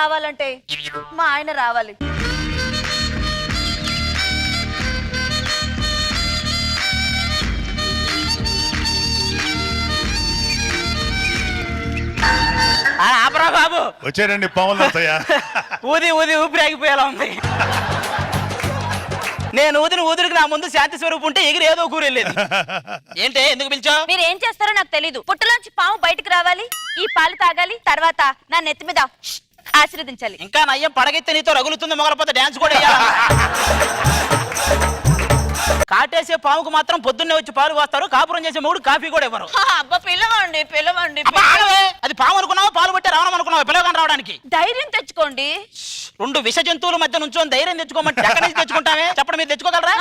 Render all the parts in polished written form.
రావాలంటే మా ఆయన రావాలి. ఆపరా బాబు, వచ్చారండి పాములు వస్తాయా? ఊది ఊది ఊపిరి ఆగిపోయేలా ఉంది. నేను ఊదిన ఊదిరికి నా ముందు శాంతి స్వరూపు ఉంటే ఎగిరి ఏదో ఊరు వెళ్ళేది. ఏంటే ఎందుకు పిలిచావు? మీరు ఏం చేస్తారో నాకు తెలీదు. పుట్టలోంచి పాము బయటకు రావాలి, ఈ పాలు తాగాలి, తర్వాత నా నెత్తి మీద ఆశీర్వదించాలి. ఇంకా నయ్యం పడగెత్తే నీతో రగులుతుంది, మొగలపోతే డాన్స్ కూడా వేయాలి. కాటేసే పాముకు మాత్రం పొద్దున్నే వచ్చి పాలు పోస్తారు, కాపురం చేసే మూడు కాఫీ కూడా ఇవ్వరు. అబ్బా పిల్లవండి పిల్లవండి. అది పాము అనుకున్నావా, పాలు పట్టే రావడం అనుకున్నావా? పిల్లగాని రావడానికి ధైర్యం తెచ్చుకోండి. రెండు విష జంతువుల మధ్య నుంచొని ధైర్యం తెచ్చుకోమంటే ఎక్కడి నుంచి తెచ్చుకుంటామే చెప్పండి, మీరు తెచ్చుకోగలరా?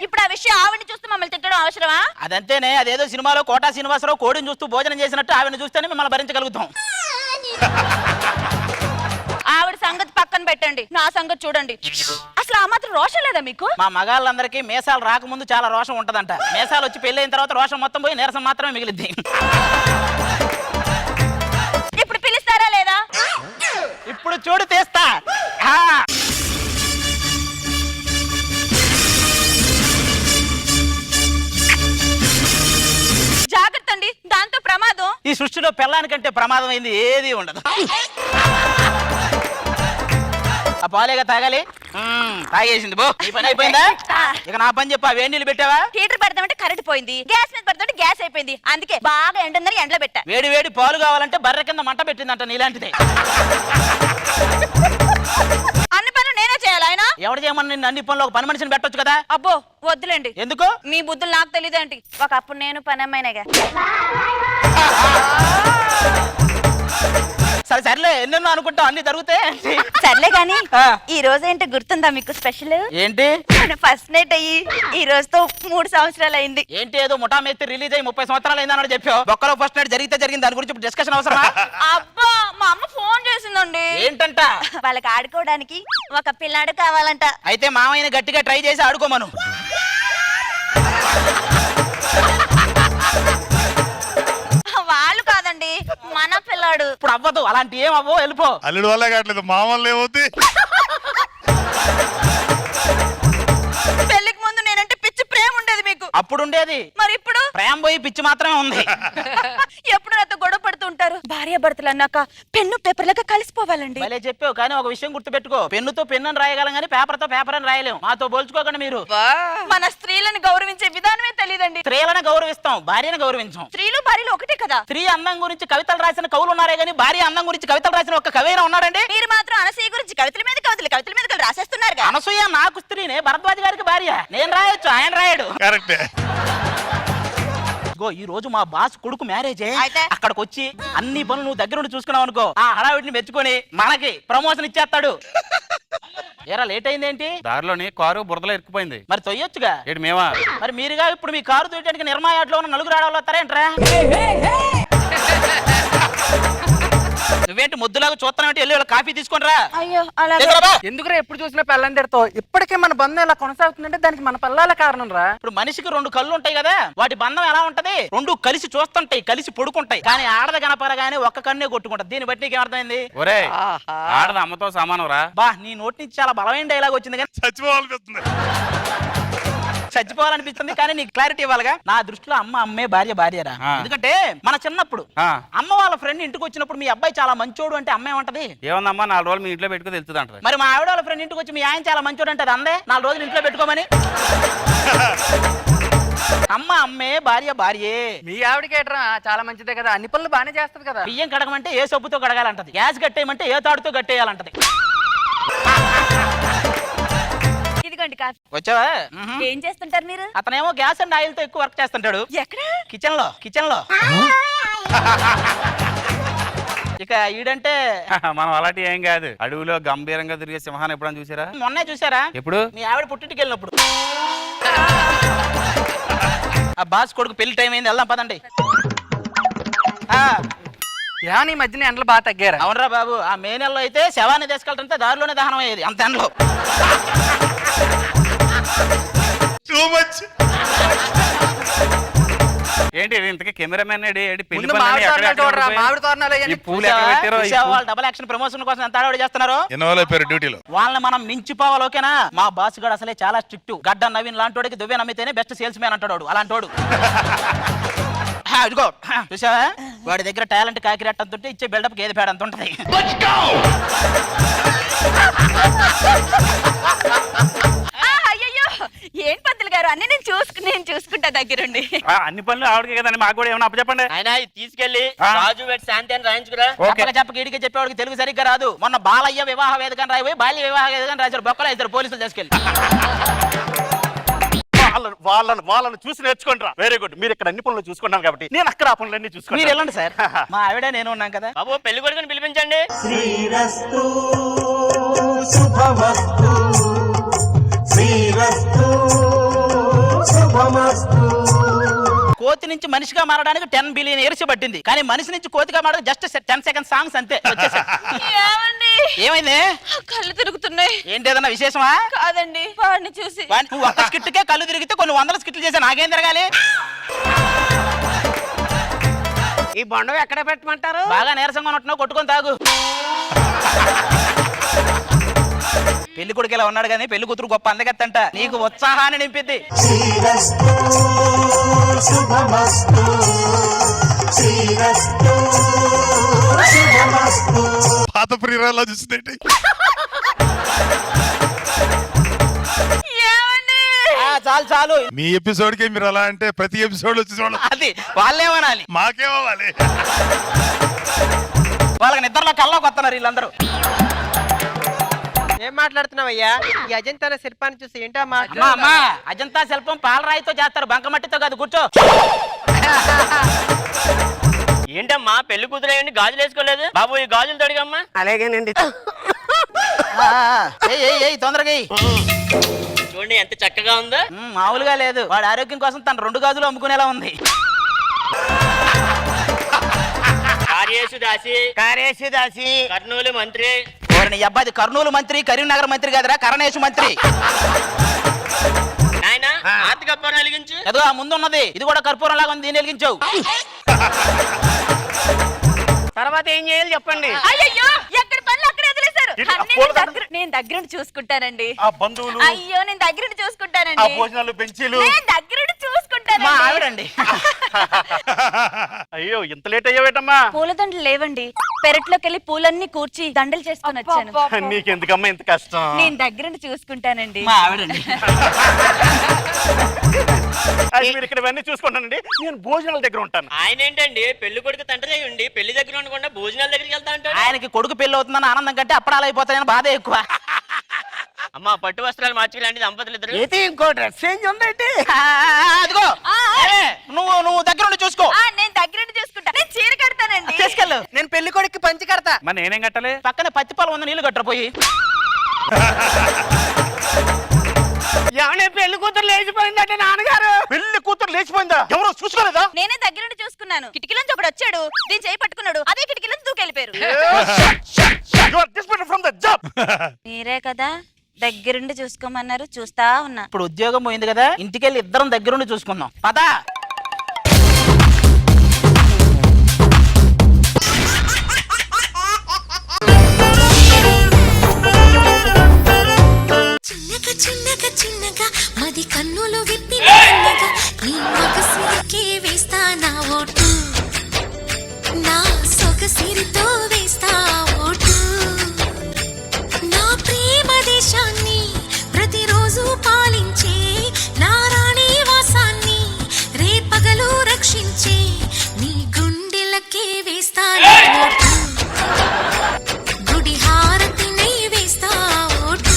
ఇప్పుడు ఆ విషయం ఆవిడని చూస్తూ మమ్మల్ని తిట్టడం అవసరమా? అదంతేనే, అదేదో సినిమాలో కోటా శ్రీనివాసరావు కోడిని చూస్తూ భోజనం చేసినట్టు ఆవిడని చూస్తేనే మిమ్మల్ని భరించగలుగుతాం. ఆవిడ సంగతి పక్కన పెట్టండి, నా సంగతి చూడండి. అసలు ఆ మాత్రం రోషం లేదా మీకు? మా మగాళ్ళందరికీ మేసాలు రాకముందు చాలా రోషం ఉంటదంట. మేసాలు వచ్చి పెళ్ళైన తర్వాత రోషం మొత్తం పోయి నీరసం మాత్రమే మిగిలిద్ది. ఇప్పుడు పిలుస్తారా లేదా? ఇప్పుడు చూడు తీస్తా. జాగ్రత్త అండి, దాంతో ప్రమాదం. ఈ సృష్టిలో పెళ్ళానికంటే ప్రమాదం అయింది ఏది ఉండదు. ఆ పాలేగా తాగాలి. తాగేసింది బో, నీ పని అయిపోయిందా? ఇక నా పని చెప్పా. వేడి నీళ్ళు పెట్టావా? హీటర్ పెడతామంటే కరెంట్ పోయింది, గ్యాస్ మీద పెడతామంటే గ్యాస్ అయిపోయింది, అందుకే బాగా ఎండుందని ఎండలో పెట్టా. వేడి వేడి పాలు కావాలంటే బర్రె కింద మంట పెట్టిందంట నీలాంటిదే. అన్ని పనులు నేనే చేయాలి. ఆయన ఎవరు చేయమని నిన్ను అన్ని పనులు? ఒక పని మనిషిని పెట్టొచ్చు కదా. అబ్బో వద్దులేండి. ఎందుకు? మీ బుద్ధులు నాకు తెలియదేంటి? ఒకప్పుడు నేను పని అమ్మాయినగా. సరే సర్లే, ఎన్నెన్నో అనుకుంటాం, అన్ని జరుగుతాయి. సర్లే గాని ఈ రోజు ఏంటో గుర్తుందా మీకు? స్పెషల్ ఏంటి? ఫస్ట్ నైట్ అయ్యి ఈ రోజుతో 3 సంవత్సరాలు అయింది. ఏంటి ఏదో ముఠా మేస్త్రి రిలీజ్ అయ్యి 30 సంవత్సరాలు అయిందని చెప్పావు. ఒక్కరో ఫస్ట్ నైట్ జరిగితే జరిగింది, దాని గురించి డిస్కషన్ అవసరమా? అబ్బా మా అమ్మ ఫోన్ చేసిందండి. ఏంటంట? వాళ్ళకి ఆడుకోవడానికి ఒక పిల్లాడు కావాలంట. అయితే మామయ్యని గట్టిగా ట్రై చేసి ఆడుకోమను. వాళ్ళు కాదండి, మన పిల్లాడు. ఇప్పుడు అవ్వదు, అలాంటి ఏం అవ్వో, వెళ్ళిపో. అల్లుడు వల్లే కావట్లేదు, మామూలు ఏమవుతుంది? పెళ్లికి ముందు నేనంటే పిచ్చి ప్రేమ ఉండేది మీకు. అప్పుడు ఉండేది, మరి ఇప్పుడు ప్రేమ పోయి పిచ్చి మాత్రమే ఉంది. ఎప్పుడు నాతో గొడవ పడుతుంటారు. భార్య భర్తలు అన్నాక పెన్ను పేపర్ లాగా కలిసిపోవాలండి. భలే చెప్పావు, కానీ ఒక విషయం గుర్తుపెట్టుకో. పెన్నుతో పెన్ను అని రాయగలం కానీ పేపర్ తో పేపర్ అని రాయలేము. మాతో పోల్చుకోకండి మీరు. మన స్త్రీలను గౌరవించే విధానమే తెలియదండి. స్త్రీలను గౌరవిస్తాం, భార్యను గౌరవించాం. స్త్రీలు భార్యలు ఒకటే కదా. స్త్రీ అందం గురించి కవితలు రాసిన కవులు ఉన్నారే గానీ భార్య అందం గురించి కవితలు రాసిన ఒక కవి ఉన్నాడండి? మీరు మాత్రం అనసూయ గురించి కవితల మీద రాసేస్తున్నారు. అనసూయ నాకు స్త్రీనే, భరద్వాజ్ గారికి భార్య. నేను రాయొచ్చు, ఆయన రాయడు. కరెక్టే. ఈ రోజు మా బాస్ కొడుకు మ్యారేజే. అయితే అక్కడికి వచ్చి అన్ని పనులు నువ్వు దగ్గర నుండి చూసుకున్నావు అనుకో, ఆ హడావిడిని మెచ్చుకొని మనకి ప్రమోషన్ ఇచ్చేస్తాడు. ఏరా లేట్ అయిందేంటి? దారిలోని కారు బురదలో ఇరుక్కుపోయింది. మరి తొయ్యొచ్చుగా. ఏంటి మేమా? మరి మీరుగా ఇప్పుడు మీ కారు తోయడానికి నిర్మాయాట్లో ఉన్న నలుగురు ఆడవాళ్ళు వస్తారేంట్రా? నువ్వేంటి ముద్దులాగా చూస్తానంటే వెళ్ళి వాళ్ళ కాఫీ తీసుకొని రా. అయ్యో అలా ఎందుకురా ఎప్పుడు చూసినా పెళ్ళని తిడతావు? ఇప్పటికే మన బంధం ఎలా కొనసాగుతుందంటే దానికి మన పిల్లల కారణం రా. ఇప్పుడు మనిషికి 2 కళ్ళు ఉంటాయి కదా, వాటి బంధం ఎలా ఉంటది? 2 కలిసి చూస్తుంటాయి, కలిసి పడుకుంటాయి. కానీ ఆడద కనపరగానే ఒక్క కన్నే కొట్టుకుంటది. దీన్ని బట్టి నీకు ఏమర్థమైంది? ఒరే, ఆడది అమ్మతో సమానం రా. బా, నీ నోటి నుంచి చాలా బలమైన డైలాగ్ వచ్చింది కానీ చచ్చిపోవాలనిపిస్తుంది. చచ్చిపోవాలనిపిస్తుంది కానీ నీకు క్లారిటీ ఇవ్వాలిగా. నా దృష్టిలో అమ్మ అమ్మే, భార్య భార్యరా. ఎందుకంటే మన చిన్నప్పుడు అమ్మ వాళ్ళ ఫ్రెండ్ ఇంటికి వచ్చినప్పుడు మీ అబ్బాయి చాలా మంచోడు అంటే అమ్మ ఏమంటది? ఏమన్నా 4 రోజులు మీ ఇంట్లో పెట్టుకుని తెలుస్తుంది అంటారు. మరి మా ఆవిడ వాళ్ళ ఫ్రెండ్ ఇంటికి వచ్చి మీ ఆయన చాలా మంచోడు అంటే అందే 4 రోజులు ఇంట్లో పెట్టుకోమని. అమ్మ అమ్మే, భార్య భార్యే. మీ ఆవిడకేట్రా చాలా మంచిదే కదా, అన్ని పనులు బాగానే చేస్తది కదా. బియ్యం కడగమంటే ఏ సబ్బుతో కడగాలంటది, గ్యాస్ కట్టేయమంటే ఏ తాడుతో కట్టేయాలంటది. ఇదిగోండి కాఫీ. వచ్చావా? ఏం చేస్తుంటారు మీరు? అతనేమో గ్యాస్ అండ్ ఆయిల్ తో ఎక్కువ వర్క్ చేస్తుంటాడు. ఎక్కడ? కిచెన్ లో. ఇక ఈడంటే మనం అలాంటి ఏం కాదు. అడవిలో గంభీరంగా తిరిగే సింహాన్ని ఎప్పుడైనా చూసారా? మొన్నే చూసారా? ఎప్పుడు? మీ ఆవిడ పుట్టింటికి వెళ్ళినప్పుడు. ఆ బాస్ కొడుకు పెళ్లి టైం అయింది, వెళ్దాం పదండి. ఈ మధ్యన ఎండలు బాగా తగ్గారా? అవునరా బాబు, ఆ మే నెలలో అయితే శవాన్ని తీసుకెళ్తుంటే దారిలోనే దహనం అయ్యేది, అంత ఎండలో. ఏంటి ఇది ఇంతకీ కెమెరామెన్ ఏంటి పెళ్లి ముందు పనులన్నీ మామిడి ఎక్కడ తోరణాలు ఎక్కడ చూడరా, ఉండిపోయాయి? మామిడి తోరణాలు ఈ అవన్నీ పూలు ఎక్కడ పెట్టారో ఈ పూలు- వాళ్ళు డబల్ యాక్షన్ ప్రమోషన్ కోసం ఎంత ఆడవాడు చేస్తున్నారు. ఇన్వాల్వ్ అయిపోయారు డ్యూటీలో. వాళ్ళని మనం మించిపోవాలి. ఓకేనా? మా బాస్ గారు అసలే చాలా స్ట్రిక్ట్. గడ్డ నవీన్ లాంటోడికి దువ్వే నమ్మితేనే బెస్ట్ సేల్స్ మ్యాన్ అంటాడు. అలాంటోడు ఇదిగో చూసావా, వాడి దగ్గర టాలెంట్ కాకిరెట్ అంత ఉంటే ఇచ్చే బిల్డప్ గేదె పేడ అంత ఉంటది. అయ్యయ్యో ఏం పంతులు గారు అన్ని నేను చూసుకుంటా దగ్గరుండి. అన్ని పనులు ఆవిడకే కదండి, మాకు కూడా ఏమన్నా అప్పచెప్పండి. ఆయన ఇది తీసుకెళ్లి ఆ. రాజు పెట్టి శాంతి అని రాయించుకురా. ఓకే. చెప్పక ఇడికి చెప్పేవాడికి తెలుగు సరిగ్గా రాదు. మొన్న బాలయ్య వివాహ వేదికని రాయిపోయి బాల్య వివాహ వేదికని రాశారు. బొక్కలు ఇద్దరు పోలీసులు తీసుకెళ్ళి. వాళ్ళని చూసి నేర్చుకుంటారా. Very good. మీరు ఇక్కడ అన్ని పనులు చూసుకున్నాను కాబట్టి నేను అక్కడ ఆ పనులన్నీ మీరు చూసుకుంటాను. వెళ్ళండి సార్, మా ఆవిడ నేను ఉన్నాం కదా. బాబు పెళ్లి కొడుకుని పిలిపించండి. శ్రీరస్తు శుభమస్తు శ్రీరస్తు శుభమస్తు. కోతి నుంచి మనిషిగా మారడానికి 10 బిలియన్ ఇయర్స్ పట్టింది, కానీ మనిషి నుంచి కోతిగా మారడానికి జస్ట్ 10 సెకండ్ సాంగ్స్ అంతే. వచ్చేసారు. ఏమండి ఏమైంది? కళ్ళు తిరుగుతున్నాయి. ఏంటి ఏదన్నా విశేషమా? కాదండి వాడిని చూసి. నువ్వు ఒక్క స్కిట్కే కళ్ళు తిరిగితే కొన్ని 100 స్కిట్లు చేసా, నాకేం తిరగాలి? ఈ బొండం ఎక్కడ పెట్టమంటారు? బాగా నీరసంగా ఉన్నట్టున్నావు, కొట్టుకొని తాగు. పెళ్లి కొడుకు ఇలా ఉన్నాడు కానీ పెళ్లి కూతురు గొప్ప అందగత్తంట. నీకు ఉత్సాహాన్ని నింపిద్ది. శ్రీరస్తు శుభమస్తు శ్రీరస్తు శుభమస్తు. పాత ప్రియురాల్లో చూసిందేంటి? ఏమండి చాలు చాలు. మీ ఎపిసోడ్ కి మీరు అలా అంటే ప్రతి ఎపిసోడ్ వచ్చి చూడాలి. అది వాళ్ళేమనాలి. మాకేమవ్వాలి? వాళ్ళకి నిద్రలో కల్లోకి వస్తున్నారు వీళ్ళందరూ. ఏం మాట్లాడుతున్నావయ్యా? ఈ అజంతా శిల్పాన్ని చూసి ఏంటో అమ్మా అమ్మా, అజంతా శిల్పం పాలరాయితో చేస్తారు, బంకమట్టితో కాదు. కూర్చో. ఏంటమ్మా పెళ్లి కూతురు అయ్యండి గాజులు వేసుకోలేదు. బాబు ఈ గాజులు తొడిగమ్మా. అలాగేనండి. ఏయ్ తొందరగా ఎయ్. చూడండి ఎంత చక్కగా ఉందో. మామూలుగా లేదు, వాడి ఆరోగ్యం కోసం తన 2 గాజులు అమ్ముకునేలా ఉంది. కార్యేశు దాసి కర్నూలు మంత్రి. నీ అబ్బాయి కర్నూలు మంత్రి, కరీంనగర్ మంత్రి కాదురా, కరణేశు మంత్రి. నాయన ఆర్తి కర్పూరం వెలిగించు. ఎదుగు ఆ ముందున్నది, ఇది కూడా కర్పూరం లాగా ఉంది, దీన్ని వెలిగించావు. తర్వాత ఏం చేయాలి చెప్పండి? అయ్యయ్యో ఎక్కడ పనులు అక్కడే వదిలేశారు. ఏంటి, ఆ అన్నీ పూల నేను దగ్గరుండి చూసుకుంటానండి. ఆ బంధువులు, అయ్యో నేను దగ్గరుండి ఆ చూసుకుంటానండి. భోజనాలు, బెంచీలు. నేను దగ్గరుండి మా చూసుకుంటానండి. ఆవిడండి. అయ్యో ఇంత లేట్ అయ్యావేటమ్మా? పూలదండలు లేవండి, పెరట్లోకి వెళ్ళి పూలన్నీ కూర్చి దండలు చేసుకొని వచ్చాను. నీకెందుకమ్మా ఇంత కష్టం? నేను దగ్గరుండి చూసుకుంటానండి. మా ఆవిడండి. అది మీరు ఇక్కడ ఇవన్నీ చూసుకుంటానండి, నేను భోజనాల దగ్గర ఉంటాను. ఆయన ఏంటండి పెళ్లి కొడుకు తండ్రి ఉండి పెళ్లి దగ్గర ఉండకుండా భోజనాల దగ్గరికి వెళ్తా అంటాడు. ఆయనకి కొడుకు పెళ్లి అవుతుందని ఆనందం కంటే అప్పడాలు అయిపోతాయని బాధ ఎక్కువ. అమ్మా పట్టు వస్త్రాలు మార్చుకోలేండి దంపతులు ఇద్దరు. అయితే ఇంకో డ్రెస్ చేంజ్ ఉందండి. అదిగో నువ్వు దగ్గరుండి చూసుకో. నేను దగ్గరుండి చూసుకుంటా. నేను చీర కడతానండి. తీసుకెళ్ళు. నేను పెళ్లి కొడుక్కి పంచి కడతా. మరి నేనేం కట్టాలి? పక్కన పత్తి పొలం ఉంది, నీళ్లు కట్టపోయి. ఏమన్నా పెళ్లి కూతురు లేచిపోయిందంటే నాన్నగారు? పెళ్లి కూతురు లేచిపోయిందా? ఎవరో చూసుకోలేదా? నేనే దగ్గరుండి చూసుకున్నాను. కిటికీలోంచి ఒకడు వచ్చాడు, దీని చేయి పట్టుకున్నాడు, అదే కిటికీలోంచి దూకెళ్ళిపోయారు. You are dismissed from the job. మీరే కదా దగ్గరుండి చూసుకోమన్నారు, చూస్తా ఉన్నా. ఇప్పుడు ఉద్యోగం పోయింది కదా, ఇంటికెళ్ళి ఇద్దరం దగ్గరుండి చూసుకుందాం. పదా. చిన్నగా చిన్నగా చిన్నగా మది కన్నులు విప్పిన నీ మగసిరికే వేస్తా నా ఓటు, నా సొగసిరితో వేస్తా ఓటు, నా ప్రేమ దేశాన్ని ప్రతిరోజు పాలించే నా రాణి వాసాన్ని రేపగలు రక్షించే నీ గుండెలకే వేస్తా నా ఓటు, గుడి హారతినై వేస్తా ఓటు.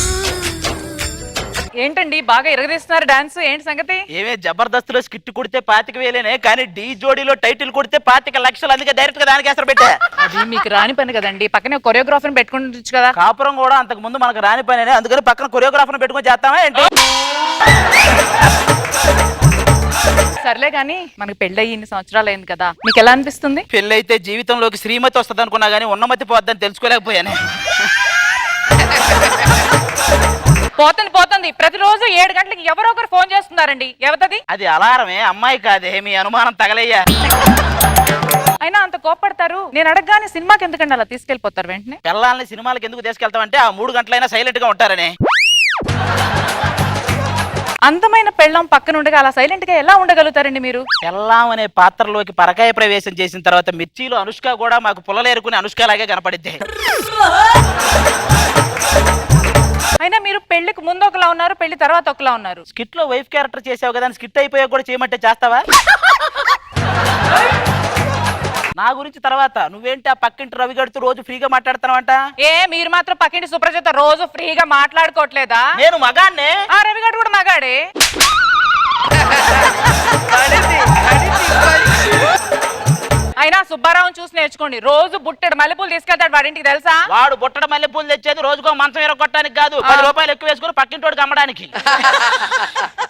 ఏంటండి బాగా ఇరగదీస్తున్నారు డాన్స్, ఏంటి సంగతి? ఏమే జబర్దస్త్ స్కిట్ కొడితే 25,000 కానీ ఢీ జోడీలో టైటిల్ కొడితే 25 లక్షలు. అందుకే డైరెక్ట్ గా దానికి ఎసరు పెట్టా. అది మీకు రాని పని కదండి, పక్కనే కొరియోగ్రాఫర్ పెట్టుకుంటూ కదా. కాపురం కూడా అంతకు ముందు మనకు రాని పని, అందుకని పక్కన కొరియోగ్రాఫర్ పెట్టుకొని చేస్తామా ఏంటి? సర్లే గానీ మనకి పెళ్ళయి ఇన్ని సంవత్సరాలు అయింది కదా, మీకు ఎలా అనిపిస్తుంది? పెళ్ళైతే జీవితంలోకి శ్రీమతి వస్తుంది అనుకున్నా గానీ ఉన్నమతి పోద్దని తెలుసుకోలేకపోయానే. పోతుంది పోతుంది ప్రతిరోజు 7 గంటలకి ఎవరో ఒకరు ఫోన్ చేస్తున్నారండి. ఎవతది? అది అలారమే, అమ్మాయి కాదే. మీ అనుమానం తగలయ్యా. అయినా అంత కోపడతారు. నేను అడగగానే సినిమాకి ఎందుకండి అలా తీసుకెళ్లిపోతారు వెంటనే? పిల్లల్ని సినిమాలకు ఎందుకు తీసుకెళ్తామంటే ఆ 3 గంటలైనా సైలెంట్ గా ఉంటారని. అందమైన పెళ్ళం పక్కన ఉండగా అలా సైలెంట్ గా ఎలా ఉండగలుగుతారండి మీరు? పెళ్ళాం అనే పాత్రలోకి పరకాయ ప్రవేశం చేసిన తర్వాత మిర్చిలో అనుష్క కూడా మాకు పుల్లలేరుకుని అనుష్క లాగే కనపడిద్ది. అయినా మీరు పెళ్లికి ముందు ఒకలా ఉన్నారు, పెళ్లి తర్వాత ఒకలా ఉన్నారు. స్కిట్ లో వైఫ్ క్యారెక్టర్ చేసావు కదా, స్కిట్ అయిపోయా కూడా చేయమంటే చేస్తావా? నా గురించి తర్వాత నువ్వేంటి ఆ పక్కింటి రవిగడుతూ రోజు ఫ్రీగా మాట్లాడుతున్నావంట? ఏ మీరు మాత్రం పక్కింటి సుప్రజత రోజు ఫ్రీగా మాట్లాడుకోవట్లేదా? నేను మగాన్నే. ఆ రవిగాడు కూడా మగాడే. అయినా సుబ్బారావుని చూసి నేర్చుకోండి. రోజు బుట్టెడు మల్లెపూలు తీసుకెళ్తాడు వాడింటికి, తెలుసా? వాడు బుట్టడ మల్లెపూలు తెచ్చేది రోజుకో మంచం ఎరగొట్టడానికి కాదు, 10 రూపాయలు ఎక్కువ వేసుకుని పక్కింటోడికి అమ్మడానికి.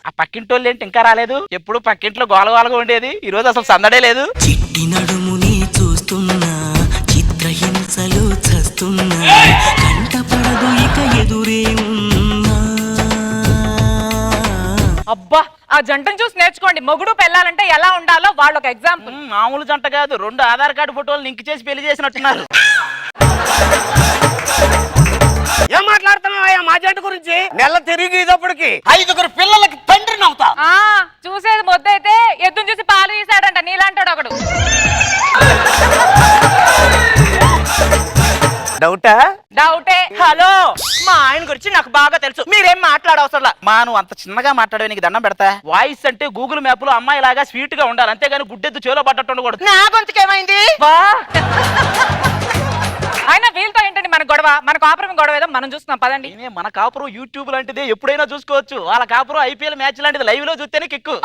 ఆ పక్కింటోళ్ళు ఏంటి ఇంకా రాలేదు? ఎప్పుడు పక్కింట్లో గోలగోలగా ఉండేది, ఈ రోజు అసలు సందడే లేదు. చిట్టి నడుముని చూస్తున్నా, చిత్రహింసలు చస్తున్నా, కంటపడదు ఇక ఎదురే ఉన్నా. అబ్బా ఆ జంటను చూసి నేర్చుకోండి. మొగుడు పెళ్ళాలంటే ఎలా ఉండాలో వాళ్ళు ఒక ఎగ్జాంపుల్. మామూలు జంట కాదు, 2 ఆధార్ కార్డు ఫోటోలు లింక్ చేసి పెళ్లి చేసినట్టున్నారు. ఏం మాట్లాడుతున్నావా మా జంట గురించి? నెల తిరిగి ఇదప్పటికి 5 పిల్లలకి తండ్రిని అవుతా. ఆ చూసేది మొద్దైతే ఎద్దును చూసి పాలు తీసాడంట నీలాంటాడు ఒకడు. డౌటా? డౌటే. హలో, మా ఆయన గురించి నాకు బాగా తెలుసు, మీరేం మాట్లాడవసరం. మా నువ్వు అంత చిన్నగా మాట్లాడే నీకు దండం పెడతా. వాయిస్ అంటే గూగుల్ మ్యాప్ లో అమ్మాయి లాగా స్వీట్ గా ఉండాలి, అంతేగాని గుడ్డెద్దు చేలో పట్టట్టు ఉండకూడదు. నా గొంతుకేమైంది? అయినా వీళ్ళతో ఏంటండి మన గొడవ? మన కాపురం గొడవ ఏదో మనం చూస్తున్నాం పదండి. మన కాపురం యూట్యూబ్ లాంటిది, ఎప్పుడైనా చూసుకోవచ్చు. వాళ్ళ కాపురం ఐపీఎల్ మ్యాచ్ లాంటిది, లైవ్ లో చూస్తేనే కిక్కు.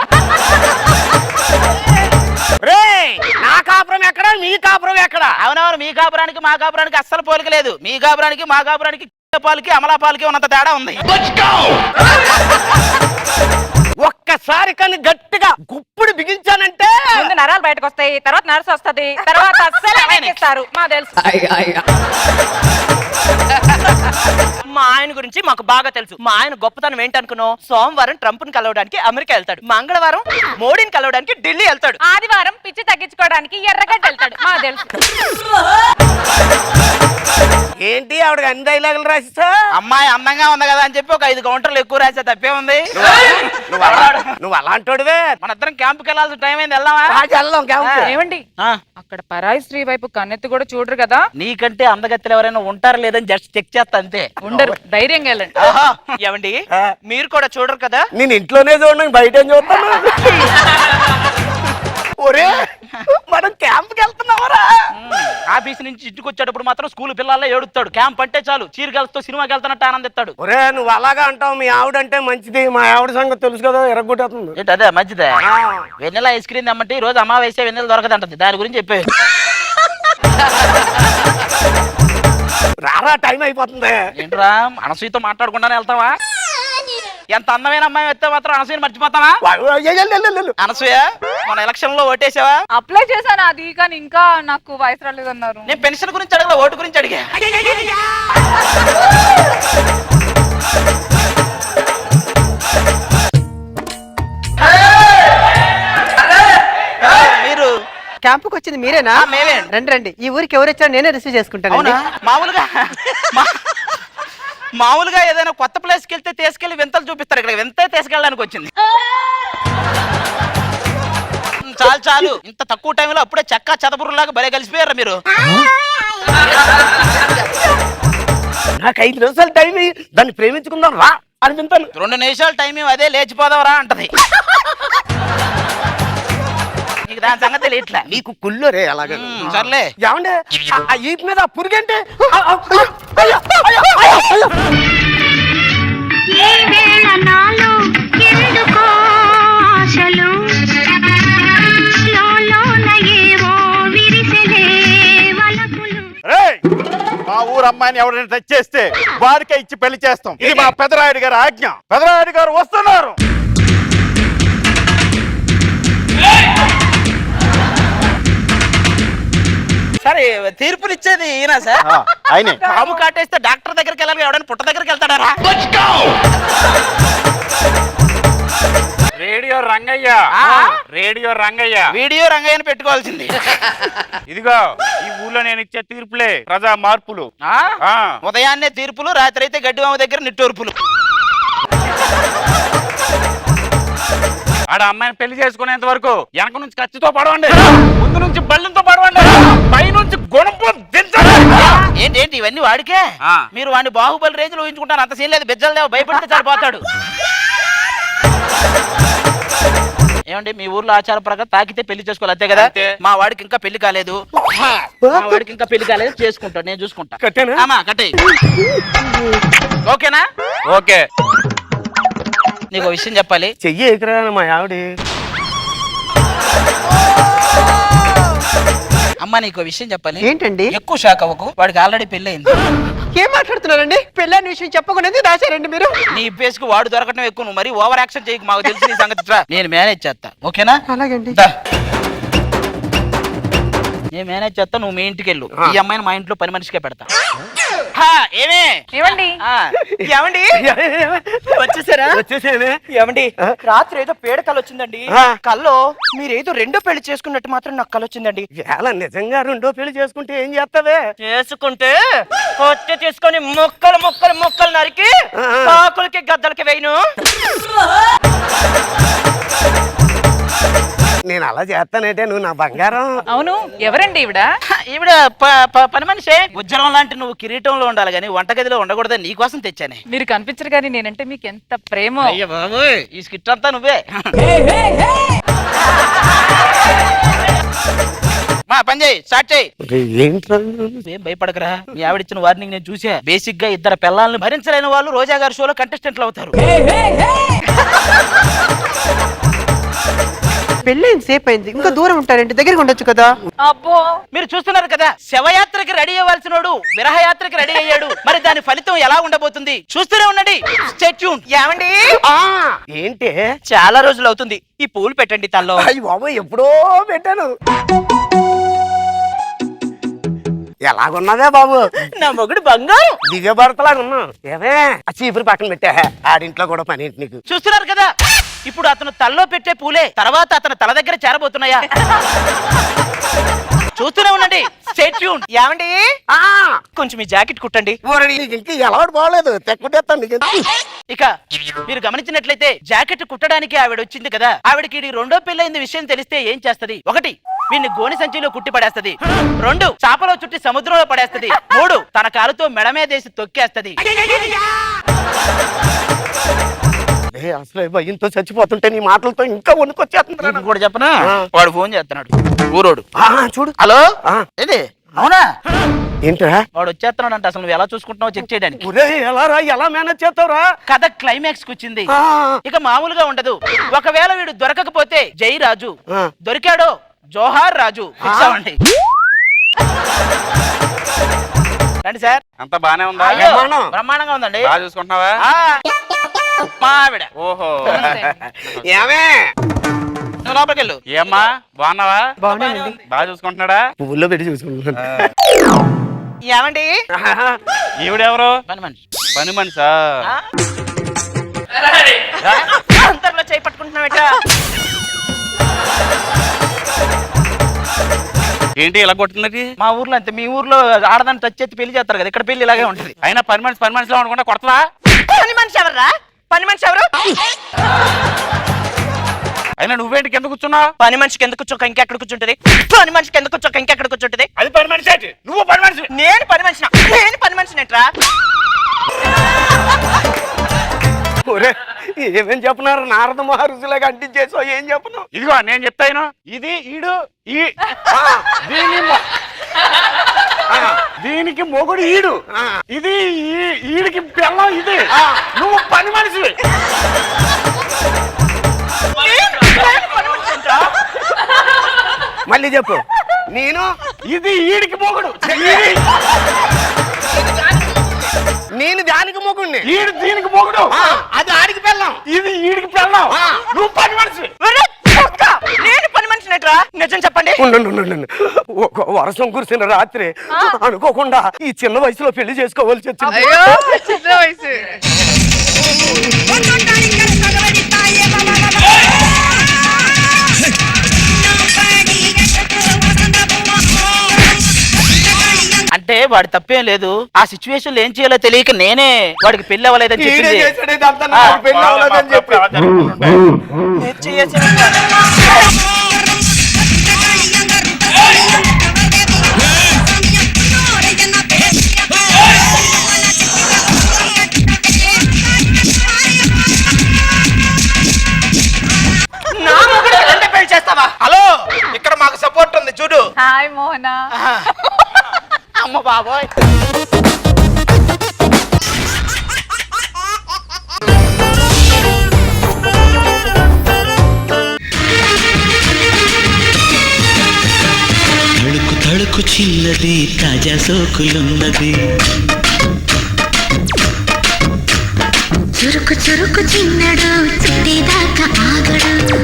నా కాపురం ఎక్కడ, మీ కాపురం ఎక్కడ? అవునవును, మీ కాపురానికి మా కాపురానికి అస్సలు పోలిక లేదు. మీ కాపురానికి మా కాపురానికి పాలకి అమలా పాలకి ఉన్నంత తేడా ఉంది. ఒక్కసారి కానీ గట్టిగా గుప్పుడు బిగించానంటే ముందు నరాలు బయటకు వస్తాయి, తర్వాత నర్సు వస్తది, తర్వాత అస్సలు ఇస్తారు. మా తెలుసు. మా ఆయన గురించి మాకు బాగా తెలుసు. మా ఆయన గొప్పతనం ఏంటనుకున్నావు? సోమవారం ట్రంప్ ని కలవడానికి అమెరికా వెళ్తాడు, మంగళవారం మోడీని కలవడానికి ఢిల్లీ వెళ్తాడు, ఆదివారం పిచ్చి తగ్గించుకోవడానికి ఎర్రగడ్డ వెళ్తాడు. మా తెలుసు. ఏంటి ఆవిడ అన్ని డైలాగులు రాసిస్తా? అమ్మాయి అందంగా ఉంది కదా అని చెప్పి ఒక 5 కౌంటర్లు ఎక్కువ రాసే తప్పే ఉంది. నువ్వు అలాంటోడివే. మన ఇద్దరం క్యాంపుకి వెళ్ళాల్సిన టైం అయింది, వెళ్దామా? ఏమండి అక్కడ పరాయి స్త్రీ వైపు కన్నెత్తి కూడా చూడరు కదా? నీకంటే అందగత్తెలు ఎవరైనా ఉంటారు లేదని జస్ట్ చెక్ చేస్తా అంతే. ఉండరు, ధైర్యంగా వెళ్ళండి. ఏమండి మీరు కూడా చూడరు కదా? నేను ఇంట్లోనే చూడండి, బయట ఏం చూస్తాను. ఒరే మనం క్యాంప్కి వెళ్తున్నావరా? ఆఫీస్ నుంచి ఇంటికి వచ్చేటప్పుడు మాత్రం స్కూల్ పిల్లల్లో ఏడుస్తాడు. క్యాంప్ అంటే చాలు చీరగలతో సినిమాకి వెళ్తున్నట్టు ఆనందిస్తాడు. ఒరే నువ్వు అలాగా అంటావు, మీ ఆవిడ అంటే మంచిది, మా ఆవిడ సంగతి తెలుసు కదా, ఎరగొట్టేస్తుంది. ఏంటి అదే మంచిదే? వెన్నెల ఐస్ క్రీమ్ తెమ్మంటే ఈ రోజు అమావాస్య వెన్నెల దొరకదంటది, దాని గురించి చెప్పేది. రారా టైం అయిపోతుంది. ఏంట్రా అనసూయతో మాట్లాడకుండానే వెళ్తావా? ఎంత అందమైన అమ్మాయి వస్తే మాత్రం అనసూయని మర్చిపోతావా? అనసూయ మన ఎలక్షన్ లో ఓటేసావా? అప్లై చేశాను అది, కానీ ఇంకా నాకు వయసు రాలేదన్నారు. నేను పెన్షన్ గురించి అడగల, ఓటు గురించి అడిగా. మీరు క్యాంపుకి వచ్చింది మీరేనా? మేమే. రండి రండి, ఈ ఊరికి ఎవరు వచ్చారో నేనే రిసీవ్ చేసుకుంటాను. అవునా? మామూలుగా ఏదైనా కొత్త ప్లేస్కి వెళ్తే తీసుకెళ్లి వింతలు చూపిస్తారు, ఇక్కడ వింత తీసుకెళ్ళడానికి వచ్చింది. చాలు చాలు, ఇంత తక్కువ టైంలో అప్పుడే చెక్క చెదపురులాగా భలే కలిసిపోయారు మీరు. నాకు 5 నిమిషాలు టైం, దాన్ని ప్రేమించుకుందాం రా అని వింతాను. 2 నిమిషాలు టైం అదే లేచిపోదావరా అంటది. నీకు దాని సంగతి తెలియట్లా. నీకు కుళ్ళు రే అలాగే. సర్లే. ఏమండే ఆ ఈపు మీద పురుగంటే మా ఊరు అమ్మాయిని ఎవరైనా టచ్ చేస్తే వారికే ఇచ్చి పెళ్లి చేస్తాం. ఇది మా పెదరాయుడు గారి ఆజ్ఞ. పెదరాయుడు గారు వస్తున్నారు. సార్ తీర్పులు ఇచ్చేది ఈయన సార్. ఆయనే. పాము కాటేస్తే డాక్టర్ దగ్గరికి వెళ్ళాలి, ఎవడైనా పుట్ట దగ్గరికి వెళ్తాడారా? Radio Rangayya, radio Rangayya, video రంగయ్యని పెట్టుకోవాల్సింది. ఇదిగో ఈ ఊళ్ళో నేను ఇచ్చే తీర్పులే ప్రజా మార్పులు. ఉదయాన్నే తీర్పులు, రాత్రి అయితే గడ్డివామ దగ్గర నిట్టూర్పులు. ఆడ అమ్మాయిని పెళ్లి చేసుకునేంత వరకు వెనక నుంచి కత్తితో పడవండి, ముందు నుంచి బళ్ళంతో పడవండి, పై నుంచి గుణపు దించండి. ఏంటి ఇవన్నీ వాడికే? మీరు వాడిని బాహుబలి రేంజ్ లో ఊహించుకుంటారు, అంత సీన్ లేదు. బెజ్జలు దేవ భయపడితే సరిపోతాడు. ఏమండి మీ ఊర్లో ఆచార ప్రకారం తాకితే పెళ్లి చేసుకోవాలి అంతే కదా? మా వాడికి ఇంకా పెళ్లి కాలేదు, చేసుకుంటాడు, నేను చూసుకుంటా. కట్టే ఓకేనా? ఓకే. నీకు విషయం చెప్పాలి. చెయ్యి ఎకరా మా ఆవిడ. అమ్మ నీకు విషయం చెప్పాలి. ఏంటండి? ఎక్కువ షాక్ అవ్వకు, వాడికి ఆల్రెడీ పెళ్లి అయింది. ఏం మాట్లాడుతున్నారండి? పెళ్ళని విషయం చెప్పకుండా రాశారండి మీరు. నీ ఫేస్కు వాడు దొరకటం ఎక్కువ, నువ్వు మరి ఓవర్ యాక్షన్ చేయకు, మాకు తెలిసి నీ సంగతి. నేను మేనేజ్ చేస్తా, ఓకేనా? అలాగండి. నేను మేనేజ్ చేస్తా, నువ్వు మీ ఇంటికి వెళ్ళు. ఈ అమ్మాయిని మా ఇంట్లో పని మనిషికే పెడతా. ఏమండి ఏమండి వచ్చేసారా? వచ్చేసేనే. ఏమండి రాత్రి ఏదో పేడ కళ వచ్చిందండి. కల్లో మీరేదో రెండో పెళ్లి చేసుకున్నట్టు మాత్రం నాకు కళ వచ్చిందండి. ఎలా నిజంగా రెండో పెళ్లి చేసుకుంటే ఏం చేస్తావే? చేసుకుంటే కొట్టి తీసుకొని మొక్కలు మొక్కలు మొక్కలు నరికి కాకులకి గద్దలకి వేయను. నేను అలా చేస్తానంటే నువ్వు నా బంగారం. అవును, ఎవరండి ఈవిడ? ఈవిడ పని మనిషే. ఉజ్జరం లాంటి నువ్వు కిరీటంలో ఉండాలి కానీ వంటగదిలో ఉండకూడదని నీకోసం తెచ్చానే. మీరు కనిపించరు కానీ నేనంటే మీకు ఎంత ప్రేమ. అయ్య బాబోయ్, ఈ స్కిట్ అంతా నువ్వే. మా పని చేయి, స్టార్ట్ చేయి. ఏం భయపడకరా, మీ ఆవిడిచ్చిన వార్నింగ్ నేను చూసా. బేసిక్ గా ఇద్దరు పిల్లల్ని భరించలేని వాళ్ళు రోజా గారి షోలో కంటెస్టెంట్లు అవుతారు. పెళ్ళైంది సేపు అయింది, ఇంకా దూరం ఉంటారండి, దగ్గరికి ఉండొచ్చు కదా. అబ్బో, మీరు చూస్తున్నారు కదా, శవయాత్రకి రెడీ అవ్వాల్సినోడు విరహయాత్రకి రెడీ అయ్యాడు. మరి దాని ఫలితం ఎలా ఉండబోతుంది చూస్తూనే ఉండండి. Stay tune. ఏమండి ఏంటి? చాలా రోజులు అవుతుంది, ఈ పూలు పెట్టండి తల్లో. బాబు ఎప్పుడో పెట్టాను. ఎలాగున్నదే బాబు? నా మొగుడు బంగారం. దివ్య భర్తలాగా ఉన్నావు. ఏమే ఆ చీపురు పక్కన పెట్టా, ఆడింట్లో కూడా పని ఏంటి నీకు? చూస్తున్నారు కదా, ఇప్పుడు అతను తల్లో పెట్టే పూలే తర్వాత అతను తల దగ్గర చేరబోతున్నాయా? చూస్తూనే ఉండండి. Stay tune. ఏమండి కొంచెం ఈ జాకెట్ కుట్టండి. ఇంకా ఎలవాటు బాగలేదు, తెక్కుంటేస్తాను నీకు. ఇక మీరు గమనించినట్లయితే జాకెట్ కుట్టడానికి ఆవిడ వచ్చింది కదా, ఆవిడకి ఇది రెండో పెళ్ళైంది విషయం తెలిస్తే ఏం చేస్తది? 1, వీడిని గోని సంచిలో కుట్టి పడేస్తది. 2, చాపలో చుట్టి సముద్రంలో పడేస్తది. 3, తన కాలుతో మెడమేదేసి తొక్కేస్తది. అసలు భయంతో చచ్చిపోతుంటే నీ మాటలతో ఇంకా వణుకొచ్చేస్తుంది. నీకు కూడా చెప్పనా? వాడు ఫోన్ చేస్తున్నాడు, ఊరోడు. చూడు. హలో, ఏది? అవునా? ఏంట్రా? వాడు వచ్చేస్తున్నాడు అంట. అసలు నువ్వు ఎలా చూసుకుంటున్నావు చెక్ చేయడానికి. ఎలా రా, ఎలా మేనేజ్ చేస్తావురా? కథ క్లైమాక్స్ కు వచ్చింది. ఇక మామూలుగా ఉండదు. ఒకవేళ వీడు దొరకకపోతే జై రాజు, దొరికాడో జోహార్ రాజు. ఫిక్స్ అవ్వండి. రండి సార్. అంత బానే ఉందా? బ్రహ్మాండంగా ఉందండి. బాగా చూసుకుంటున్నావా? మా ఆవిడ. ఓహో. ఏమే నువ్వు లోపలికి వెళ్ళు. ఏమ్మా బాగున్నావా? బాగున్నానండి. బాగా చూసుకుంటున్నాడా? పువ్వుల్లో పెట్టి చూసుకుంటున్నా. ఏమండి ఈవిడెవరు? పని మనిషి. పని మనిషా? అందరిలో చేయి పట్టుకుంటున్నావేట? ఏంటి ఇలా కొడుతున్నది? మా ఊర్లో అంతే. మీ ఊర్లో ఆడదాన్ని టచ్ చేసి పెళ్లి చేస్తారు కదా, ఇక్కడ పెళ్లి ఇలాగే ఉంటది. అయినా పని మనిషిలో అనుకుంటా కొడతావా? పని మనిషి ఎవర్రా? పని మనిషి ఎవరు? అయినా నువ్వేంటి కింద కూర్చున్నావు? పని మనిషికి ఎందుకు కూర్చోక ఇంకెక్కడ కూర్చుంటది? పని మనిషికి ఎందుకు కూర్చోక ఇంకెక్కడ కూర్చుంటది? అది పని మనిషి ఏంటి? నువ్వు పని మనిషి. నేను పని మనిషినా? నేను పని మనిషినేట్రా? ఏమేం చెప్పినారు? నారద మహర్షులాగా అంటించేసావు. ఏం చెప్పను? ఇదిగో నేను చెప్తాను. ఇది ఈడు, దీనికి మొగుడు ఈడు, ఇది ఈడికి పిల్లం, ఇది నువ్వు పని మనిషి. మళ్ళీ చెప్పు. నేను ఇది ఈడికి మొగుడు, నేను దానికి మొగుడిని, ఈడు దీనికి మొగుడు, అది ఆడికి పెళ్ళం, ఇది ఈడికి పెళ్ళం. నువ్వు పని మనిషి. నేను పని మనిషిని. చేసినట్రా నిజం చెప్పండి. ఒక వర్షం కురిసిన రాత్రి అనుకోకుండా ఈ చిన్న వయసులో పెళ్లి చేసుకోవాల్సి వచ్చింది. అయ్యో చిన్న వయసు. అంటే వాడి తప్పేం లేదు. ఆ సిచ్యువేషన్ లో ఏం చేయాలో తెలియక నేనే వాడికి పెళ్లి అవ్వలేదని చెప్పింది. పెళ్లి అవ్వలేదని చెప్పి నా మొగుడు అంటే పెళ్లి చేస్తావా? హలో, ఇక్కడ మాకు సపోర్ట్ ఉంది చూడు. హాయ్ మోహనా. అమ్మ బాబోయ్. తడుకు తడుకు చిన్నది తాజా సోకులున్నది చురుకు చురుకు చిన్నడు చుట్టేదాకా ఆగడు.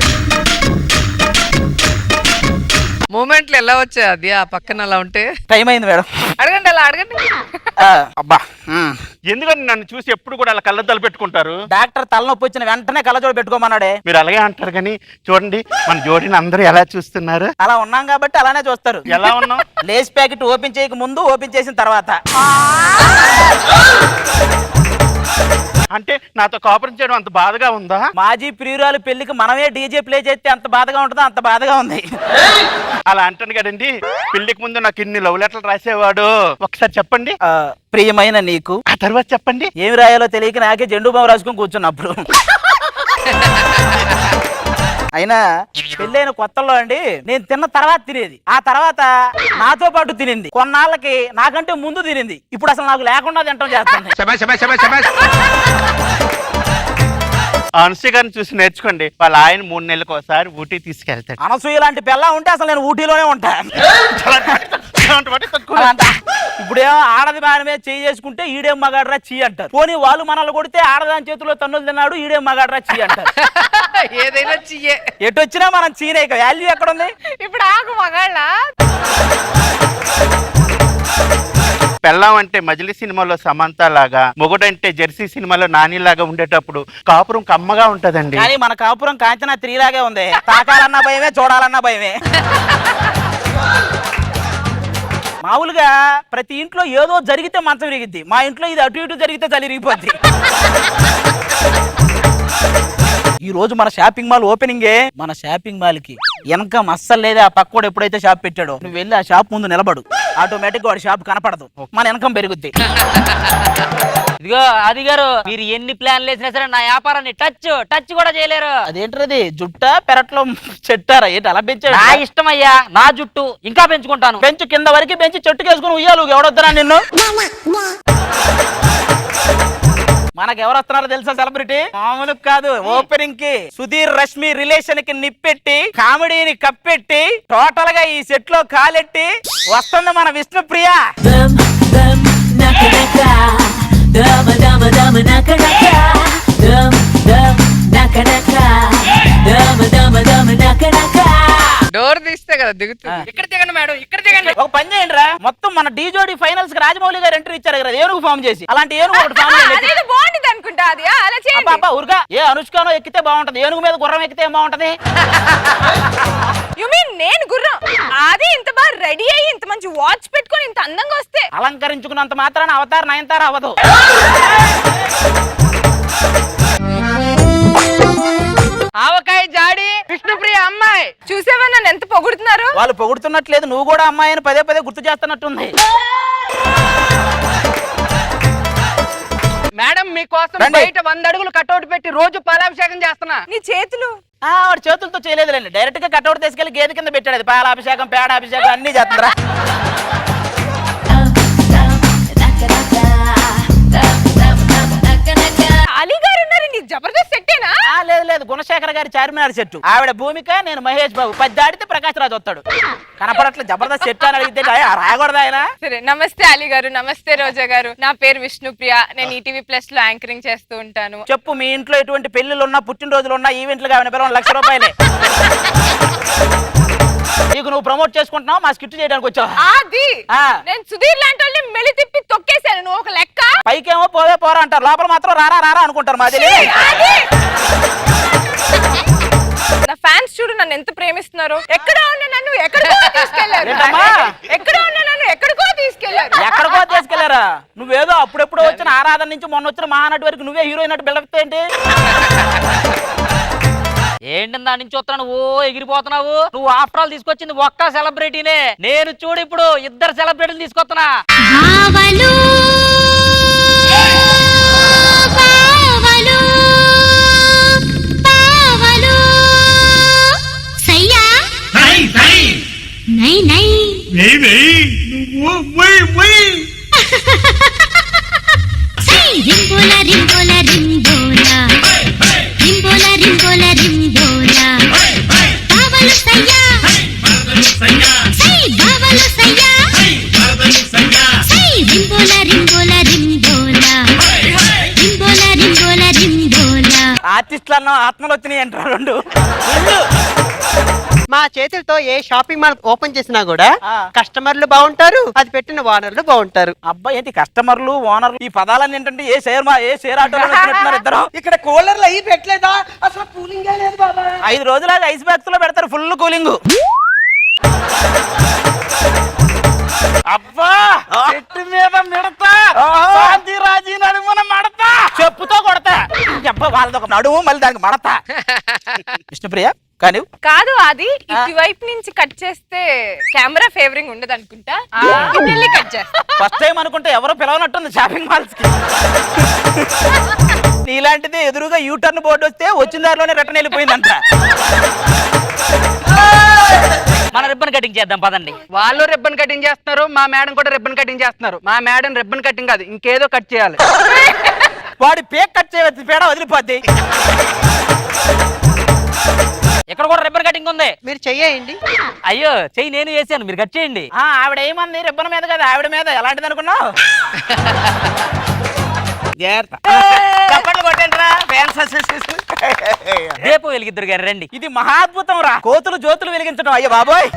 మూమెంట్లు ఎలా వచ్చాయి అది ఆ పక్కన అలా ఉంటే? టైం అయింది మేడం. అడగండి అలా అడగండి. అబ్బా ఎందుకని నన్ను చూసి ఎప్పుడు కూడా అలా కళ్ళద్దాలు పెట్టుకుంటారు? డాక్టర్ తలనొప్పి వచ్చిన వెంటనే కళ్ళజోడు పెట్టుకోమన్నాడే. మీరు అలాగే అంటారు కానీ చూడండి మన జోడిని అందరూ ఎలా చూస్తున్నారు. అలా ఉన్నాం కాబట్టి అలానే చూస్తారు. ఎలా ఉన్నాం? లేస్ ప్యాకెట్ ఓపెన్ చేయక ముందు, ఓపెన్ చేసిన తర్వాత. అంటే నాతో కాపురం చేయడం అంత బాధగా ఉందా? మాజీ ప్రియురాలు పెళ్లికి మనమే డీజే ప్లే చేస్తే అంత బాధగా ఉంటుందో అంత బాధగా ఉంది. అలా అంటాను కదండి. పెళ్లికి ముందు నాకు ఇన్ని లవ్ లెటర్లు రాసేవాడు. ఒకసారి చెప్పండి. ప్రియమైన నీకు. ఆ తర్వాత చెప్పండి. ఏమి రాయాలో తెలియక నాకే జెండు బాబు రాసుకొని కూర్చున్నప్పుడు. అయినా పెళ్ళైన కొత్తల్లో అండి నేను తిన్న తర్వాత తినేది, ఆ తర్వాత నాతో పాటు తినింది, కొన్నాళ్ళకి నాకంటే ముందు తినింది, ఇప్పుడు అసలు నాకు లేకుండా తింటాం చేస్తుంది. అనసూయ గారిని చూసి నేర్చుకోండి. వాళ్ళ ఆయన 3 నెలలకు ఒకసారి ఊటీ తీసుకెళ్తాడు. అనసూయ లాంటి పిల్ల ఉంటే అసలు నేను ఊటీలోనే ఉంటా. ఇప్పుడేమో ఆడది బాగా మీద చేయి చేసుకుంటే ఈడేం మగాడ్రా చీ అంటారు. పోనీ వాళ్ళు మనల్ని కొడితే ఆడదాని చేతిలో తన్నులు తిన్నాడు ఈడేం మగాడ్రా చీ అంటారు. ఏదైనా చెయ్యే. ఎటు వచ్చినా మనం చీనే. వాల్యూ ఎక్కడ ఉంది? ఇప్పుడు ఆగు మగాళ్ళ. పెళ్ళాం అంటే మజిలీ సినిమాలో సమంత లాగా, మొగుడంటే జెర్సీ సినిమాలో నాని లాగా ఉండేటప్పుడు కాపురం కమ్మగా ఉంటదండి. కానీ మన కాపురం కాంచనా 3 లాగే ఉంది. తాకాలన్నా భయమే, చూడాలన్నా భయమే. మామూలుగా ప్రతి ఇంట్లో ఏదో జరిగితే మంచం విరిగిద్ది. మా ఇంట్లో ఇది అటు ఇటు జరిగితే చలి విరిగిపోద్ది. ఈ రోజు మన షాపింగ్ మాల్ ఓపెనింగే. మన షాపింగ్ మాల్ కి వెనక అస్సలు లేదా. ఆ పక్కోడు ఎప్పుడైతే షాప్ పెట్టాడో నువ్వు వెళ్ళి ఆ షాప్ ముందు నిలబడు, ఆటోమేటిక్ వాడి షాప్ కనపడదు, మన వెనకం పెరుగుద్ది. ఇదిగో అది గారు, మీరు ఎన్ని ప్లాన్లు వేసినా సరే నా వ్యాపారాన్ని టచ్ కూడా చేయలేరు. అదేంటది జుట్టా పెరట్లో చెట్టారా ఏంటి అలా పెంచాడు? నా ఇష్టం అయ్యా, నా జుట్టు ఇంకా పెంచుకుంటాను. పెంచు, కింద వరకు పెంచి చెట్టుకేసుకుని ఉయ్యాలు. ఎవడొద్దరా నిన్ను? మనకు ఎవరు వస్తున్నారో తెలుసా సెలబ్రిటీ? మామూలు కాదు. ఓపెనింగ్ కి సుధీర్ రష్మి రిలేషన్ కి నిప్పెట్టి కామెడీని కప్పెట్టి టోటల్ గా ఈ సెట్ లో కాలెట్టి వస్తుంది మన విష్ణుప్రియ. డోర్ తీస్తే కదా దిగుతుంది. ఇక్కడ దిగండి మేడం, ఇక్కడ దిగండి. ఒక పని చేయండి రా, మొత్తం మన డీ జోడీ ఫైనల్స్ కి రాజమౌళి గారు ఎంట్రీ ఇచ్చారు కదా ఏనుగు ఫామ్ చేసి, అలాంటి ఏనుగు ఒకటి ఫామ్ చేయండి. బాగుంటుంది అనుకుంటా అది. అలా చేయండి. అబ్బా ఊరుగా. ఏ అనుష్కనో ఎక్కితే బాగుంటది, ఏనుగు మీద గుర్రం ఎక్కితే ఏం బాగుంటది? యు మీన్ నేను గుర్రం? అది ఇంత బాగా రెడీ అయ్యి ఇంత మంచి వాచ్ పెట్టుకొని ఇంత అందంగా వస్తే అలంకరించుకున్నంత మాత్రాన అవతార్ 9 అవ్వదు. ఆవకాయ జాడి విష్ణుప్రియ అమ్మాయి. చూసావా నన్ను ఎంత పొగుడుతున్నారు? వాళ్ళు పొగుడుతున్నట్లేదు, నువ్వు కూడా అమ్మాయిని పదే పదే గుర్తు చేస్తున్నట్టుంది. మేడం మీకోసం రండి. బయట 100 అడుగులు కట్అవుట్ పెట్టి రోజు పాలాభిషేకం చేస్తున్నా. నీ చేతులు వాడు చేతులతో చేయలేదులేండి, డైరెక్ట్ గా కట్అవుట్ తీసుకెళ్లి గేదె కింద పెట్టాడు. అది పాలాభిషేకం, పేడాభిషేకం అన్ని చేస్తుందిరా. అలీ గారు ఉన్నారండి, జబర్దస్త్ సెట్టేనా? లేదు గుణశేఖర్ గారి చార్మినార్ చెట్టు. ఆవిడ భూమిక, నేను మహేష్ బాబు. 10 దాటితే ప్రకాష్ రాజు వస్తాడు. కనపడట్లే జబర్దస్త్ సెట్ అని అడిగితే రాయకూడదు ఆయన. సరే, నమస్తే అలీ గారు. నమస్తే రోజా గారు. నా పేరు విష్ణుప్రియ. నేను ఈటీవీ ప్లస్ లో యాంకరింగ్ చేస్తూ ఉంటాను. చెప్పు, మీ ఇంట్లో ఎటువంటి పెళ్లిళ్ళు ఉన్నా, పుట్టినరోజులు ఉన్నా, ఈవెంట్లు కావాలి పిలవండి, 1,00,000 రూపాయలే. నీకు నువ్వు ప్రమోట్ చేసుకుంటున్నావు, మా స్కిట్ చేయడానికి వచ్చావు. అది ఆ. నేను సుధీర్ లాంటి వాళ్ళని మెలి తిప్పి తొక్కేశాను, నువ్వు ఒక లెక్క. పైకేమో పోవే పోరా అంటారు, లోపల మాత్రం రారా రారా అనుకుంటారు. మాది అది. నా ఫ్యాన్స్ చూడు నన్ను ఎంత ప్రేమిస్తున్నారు. ఎక్కడో ఉన్న నన్ను ఎక్కడికో తీసుకెళ్లారు. ఏంటమ్మా? ఎక్కడో ఉన్న నన్ను ఎక్కడికో తీసుకెళ్లారు. ఎక్కడికో తీసుకెళ్లారా? నువ్వేదో అప్పుడెప్పుడు వచ్చిన ఆరాధన నుంచి మొన్న వచ్చిన మహానటి వరకు నువ్వే హీరోయిన్ అటు బిల్డప్ ఏంటి? ఏంటి దాని నుంచి వస్తున్నావు, ఓ ఎగిరిపోతున్నావు. నువ్వు ఆఫ్టర్ ఆల్ తీసుకొచ్చింది ఒక్క సెలబ్రిటీనే. నేను చూడు ఇప్పుడు 2 సెలబ్రిటీలు తీసుకొస్తున్నా. బావలు బావలు బావలు సయ్యా నై నై సై రింబోలా రింబోలా రింబోలా రింబోలా రింబోలా రింబోలా బావలు సయ్యా సై బావలు సయ్యా సై రింబోలా రింబోలా రింబోలా రింబోలా రింబోలా రింబోలా. ఆర్టిస్టులు అన్న ఆత్మలు వచ్చినాయి అంటారు రెండు. మా చేతులతో ఏ షాపింగ్ మాల్ ఓపెన్ చేసినా కూడా ఆ. కస్టమర్లు బాగుంటారు, అది పెట్టిన ఓనర్లు బాగుంటారు. అబ్బాయి ఏంటి కస్టమర్లు ఓనర్లు ఈ పదాలన్నీ ఏంటంటే ఏ షేర్ ఆటోలో వచ్చినట్టున్నారు ఇద్దరు. ఇక్కడ కూలర్లు అయ్యి పెట్టలేదా? అసలు కూలింగ్ లేదు బాబా. 5 రోజులు ఐస్ బాక్స్ లో పెడతారు ఫుల్ కూలింగ్. అబ్బా చెట్టు మీద మిడతా, శాంతి రాజీ నడుమున మడతా. చెప్పుతో కొడతా. అబ్బా వాళ్ళది ఒక నడుము, మళ్ళీ దానికి మడతా. విష్ణుప్రియ కానీ కాదు అది ఇటువైపు నుంచి కట్ చేస్తే కెమెరా ఫేవరింగ్ ఉండదు అనుకుంటా. ఇటు కట్ చేస్తా. ఫస్ట్ టైం అనుకుంటే ఎవరో పిలవనట్టుంది షాపింగ్ మాల్స్ కి. నీలాంటిది ఎదురుగా యూటర్న్ బోర్డు వస్తే వచ్చిన దారిలోనే రిటర్న్ వెళ్ళిపోయిందంట. మన రిబ్బన్ కటింగ్ చేద్దాం పదండి. వాళ్ళు రిబ్బన్ కటింగ్ చేస్తున్నారు, మా మేడం కూడా రిబ్బన్ కటింగ్ చేస్తున్నారు. మా మేడం రిబ్బన్ కటింగ్ కాదు, ఇంకేదో కట్ చేయాలి. వాడి పేక్ కట్ చేయవచ్చు, పేడ వదిలిపోద్ది. ఇక్కడ కూడా రిబ్బన్ కటింగ్ ఉంది. మీరు చెయ్యండి. అయ్యో చెయ్యి నేను చేశాను, మీరు కట్ చేయండి. ఆవిడ ఏమంది రిబ్బన్ మీద కదా, ఆవిడ మీద ఎలాంటిది అనుకున్నావు? చప్పట్లు కొట్టండిరా, ఫ్యాన్స్ అసోసియేషన్. రేపు వెలిగిద్దరు గారు రండి. ఇది మహాద్భుతం రా, కోతులు జ్యోతులు వెలిగించడం. అయ్యో బాబోయ్,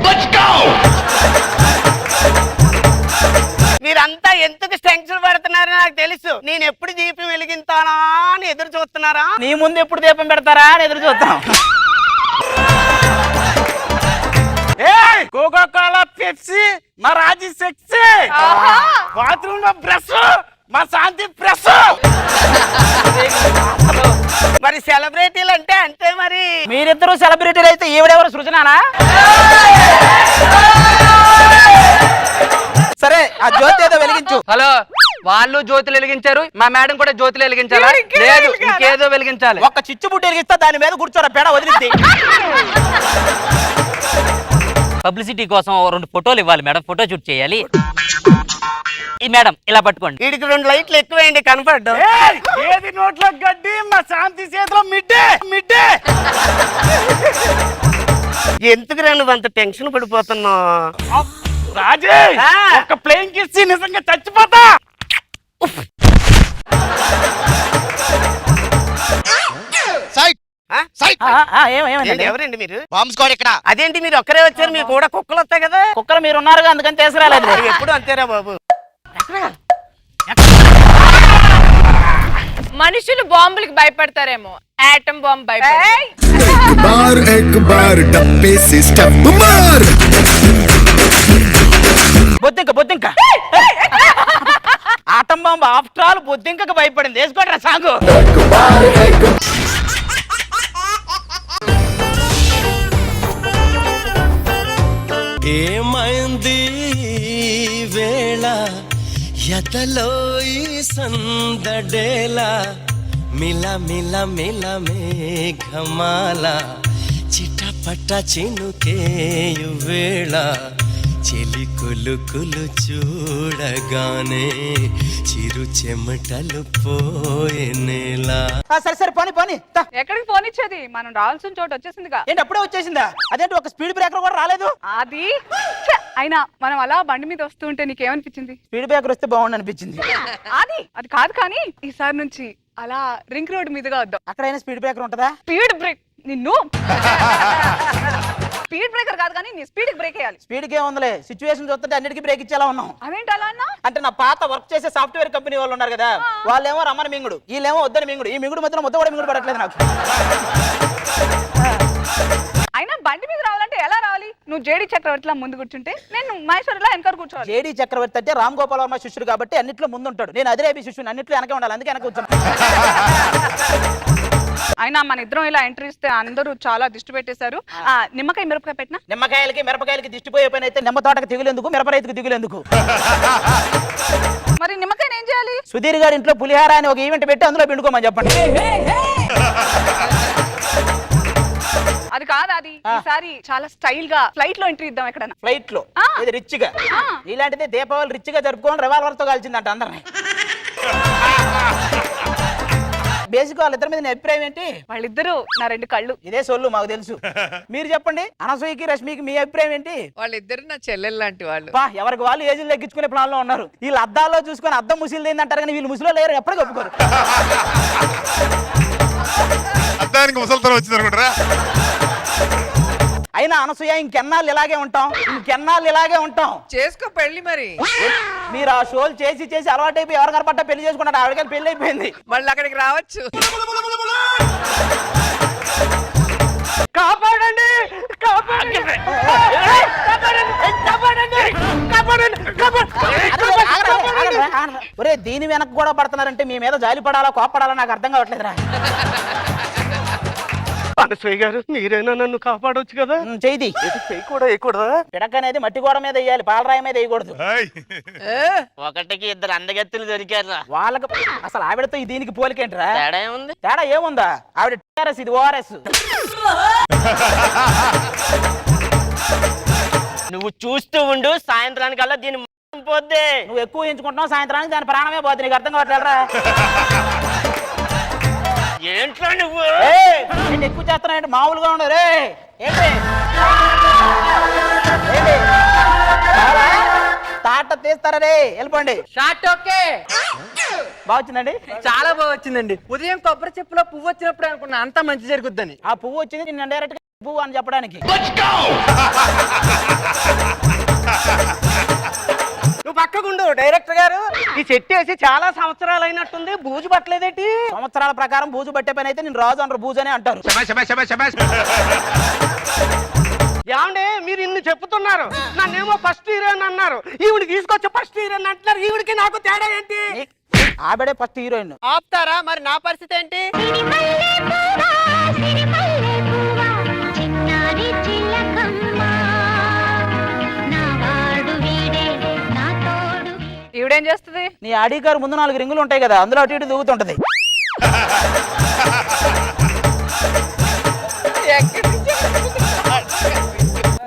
మీరంతా ఎందుకు టెన్షన్ పడుతున్నారో నాకు తెలుసు. నేను ఎప్పుడు దీపం వెలిగింతానా అని ఎదురు చూస్తున్నారా? నీ ముందు ఎప్పుడు దీపం పెడతారా అని ఎదురు చూద్దాం. కోకా కోలా, పెప్సీ, మా రాజీ సెక్సీ, బాత్రూమ్ లో బ్రష్, మా శాంతి ప్రెస్. మరి సెలబ్రిటీలు అంటే అంతే మరి. మీరిద్దరు సెలబ్రిటీలు అయితే ఈవిడెవరు సృజనానా? సరే ఆ జ్యోతి ఏదో వెలిగించు. హలో, వాళ్ళు జ్యోతులు వెలిగించారు, మా మేడం కూడా జ్యోతులు వెలిగించాలా? లేదు, ఇంకేదో వెలిగించాలి. ఒక్క చిచ్చుబుడ్డి వెలిగిస్తా, దాని మీద కూర్చోరా, పేడ వదిలిద్ది. పబ్లిసిటీ కోసం 2 ఫోటోలు ఇవ్వాలి మేడం, ఫోటో షూట్ చేయాలి. ఈ మేడం ఇలా పట్టుకోండి. వీడికి 2 లైట్లు ఎక్కువేయండి, కనపడ్డాం. ఏది నోట్లో గడ్డి, మా శాంతి చేతిలో మిడ్డే మిడ్డే. ఎందుకు నువ్వు అంత టెన్షన్ పడిపోతున్నావు? రాజీ ఒక ప్లేన్ కిస్ నిజంగా చచ్చిపోతా. ఏమైంది? ఎవరండి మీరు? అదేంటి మీరు ఒక్కరే వచ్చారు? మీకు కూడా కుక్కలు వస్తాయి కదా. కుక్కలు మీరు ఉన్నారుగా, అందుకని తీసుకురాలేదు. నువ్వు ఎప్పుడు అంతేరా బాబు. మనుషులు బాంబులకి భయపడతారేమో, ఆటం బాంబు భయపడతారు. बार एक बार डब्बे से स्टंप मार. బొద్దింక ఆటం బాంబు ఆఫ్టర్ ఆల్ బొద్దింకకు భయపడింది. వేసుకోండి సాంగు. ఏమైంది వేళ ఎదలో ఈ సందడేలా మిల మిల మిల మేఘమాల చిటపట చినుకేయు వేళ చెలి కులు కులు చూడగానే చిరు చెమటలు పోయేనేలా. సరే పోనీ. ఎక్కడికి పోనిచ్చేది, మనం రావాల్సిన చోటు వచ్చేసిందిగా. ఏంటి అప్పుడే వచ్చేసిందా? అదేంటి ఒక స్పీడ్ బ్రేకర్ కూడా రాలేదు? అది అయినా మనం అలా బండి మీద వస్తూ ఉంటే నీకేమనిపించింది? స్పీడ్ బ్రేకర్ వస్తే బాగుండు అనిపించింది. అది కాదు, కానీ ఈసారి నుంచి అలా రింగ్ రోడ్ మీదుగా వద్దాం. అక్కడైనా స్పీడ్ బ్రేకర్ ఉంటుందా? స్పీడ్ బ్రేక్ నిన్ను స్పీడ్ బ్రేకర్ కాదు కానీ నీ స్పీడ్ బ్రేక్ వేయాలి. స్పీడ్ కే ఉందిలే, సిచ్యువేషన్ చూస్తుంటే అన్నిటికీ బ్రేక్ ఇచ్చేలా ఉన్నాం. అదేంటి అలా అన్నా? అంటే నా పాత వర్క్ చేసే సాఫ్ట్వేర్ కంపెనీ వాళ్ళు ఉన్నారు కదా, వాళ్ళేమో రమ్మని మింగుడు, వీళ్ళేమో వద్దని మింగుడు. ఈ మింగుడు మధ్యలో మొత్తం కూడా మింగుడు పడట్లేదు నాకు. అయినా బండి మీద రావాలంటే ఎలా రావాలి? నువ్వు జేడీ చక్రవర్తిలా ముందు కూర్చుంటే నేను మహేశ్వరిలా వెనకాల కూర్చోవాలి. జేడీ చక్రవర్తి అంటే రామ్ గోపాల్ వర్మ శిష్యుడు కాబట్టి అన్నిట్లో ముందు ఉంటాడు. నేను అదిరేబి శిష్యుని, అన్నిట్లో వెనక ఉండాలి, అందుకే వెనక కూర్చున్నాను. అయినా మన ఇద్దరం ఇలా ఎంట్రీ ఇస్తే అందరూ చాలా దిష్టి పెట్టేశారు. నిమ్మకాయ మిరపకాయ పెట్టినా? నిమ్మకాయలకి మిరపకాయలకి దిష్టిపోయే పని అయితే నిమ్మ తోటకి దిగులేందుకు, మిరప రైతుకు దిగులేందుకు. మరి నిమ్మకాయని ఏం చేయాలి? సుధీర్ గారి ఇంట్లో పులిహార అని ఒక ఈవెంట్ పెట్టి అందులో పిండుకోమని చెప్పండి. అది కాదు, అది ఈసారి చాలా స్టైల్ గా ఫ్లైట్ లో ఎంట్రీ ఇద్దాం ఎక్కడన్నా. ఫ్లైట్ లో ఇది రిచ్ గా, ఇలాంటిదే దీపావళి రిచ్ గా జరుపుకోవడం రివాల్వర్ తో కాల్చిందంట అందరినీ. బేసిక్ వాళ్ళిద్దరి మీద నీ అభిప్రాయం ఏంటి? వాళ్ళిద్దరూ నా రెండు కళ్ళు. ఇదే సొల్లు మాకు తెలుసు. మీరు చెప్పండి, అనసూయకి రష్మికి మీ అభిప్రాయం ఏంటి? వాళ్ళిద్దరు నా చెల్లెలు లాంటి వాళ్ళు. ఎవరికి వాళ్ళు ఏజీలు తగ్గించుకునే ప్లాన్ లో ఉన్నారు. వీళ్ళు అద్దాల్లో చూసుకొని అద్దం ముసిలింది అంటారు కానీ వీళ్ళు ముసిలో లేరు, ఎప్పటికీ ఒప్పుకోరు. అద్దానికి ముసలితనం వచ్చింది అనుకుంటారా? అయినా అనసూయ ఇంకెన్నాళ్ళు ఇలాగే ఉంటాం, ఇంకెన్నాళ్ళు ఇలాగే ఉంటాం. చేసుకో పెళ్లి మరి. మీరు ఆ షోలు చేసి చేసి అలవాటైపోయి ఎవరు కనపడ్డా పెళ్లి చేసుకుంటారు. ఆవిడకి పెళ్లి అయిపోయింది, మళ్ళీ అక్కడికి రావచ్చు. కాపాడండి, కాపాడండి, ఒరే దీని వెనక కూడా పడుతున్నారంటే మీ మీద జాలి పడాలా కోపడాలా నాకు అర్థం కావట్లేదురా. అనసూయ గారు మీరైనా నన్ను కాపాడొచ్చు కదా. చేయి కూడా వేయకూడదా? పిడక అనేది మట్టి గోడ మీద వేయాలి, పాలరాయి మీద వేయకూడదు. ఒకటికి ఇద్దరు అందగత్తులు దొరికారు. వాళ్ళకి అసలు ఆవిడతో దీనికి పోలికేంట్రా? తేడా ఏముంది? తేడా ఏముందా? ఆవిడ టీఆర్ఎస్, ఇది ఓఆర్ఎస్. నువ్వు చూస్తూ ఉండు, సాయంత్రానికల్లా దీని పోద్ది. నువ్వు ఎక్కువ ఎంచుకుంటున్నావు, సాయంత్రానికి దాని ప్రాణమే పోతుంది. నీకు అర్థం కావట్లేదురా? ఏంట్రా నువ్వు ఏంటి ఎక్కువ చేస్తున్నావు? మామూలుగా ఉండదు రే. ఏంటి ఏంటి తాట తీస్తారా రే? వెళ్ళిపోండి. షార్ట్ ఓకే, బాగుందండి, చాలా బాగా వచ్చిందండి. ఉదయం కొబ్బరి చెప్పులో పువ్వు వచ్చినప్పుడు అనుకున్నా అంతా మంచి జరుగుద్దని. ఆ పువ్వు వచ్చింది నిన్న డైరెక్ట్ గా పువ్వు అని చెప్పడానికి. నువ్వు పక్కకుండు డైరెక్టర్ గారు. ఈ చెట్టు వేసి చాలా సంవత్సరాలు అయినట్టుంది, బూజు పట్టలేదేటి? సంవత్సరాల ప్రకారం బూజు పట్టే పని అయితే నేను రాజు అనరు, బూజు అనే అంటారు. ఏమండి మీరు ఇన్ని చెప్తున్నారు, నన్నేమో ఫస్ట్ హీరోయిన్ అన్నారు, ఈవిడ తీసుకొచ్చి ఫస్ట్ హీరోయిన్ అంటున్నారు. ఈవిడికి నాకు తేడా ఏంటి? ఆవిడే ఫస్ట్ హీరోయిన్. ఆపుతారా? మరి నా పరిస్థితి ఏంటి? ఈవిడేం చేస్తుంది? నీ ఆడి కారు ముందు 4 రింగులు ఉంటాయి కదా, అందులో అటు ఇటు దూగుతుంటది.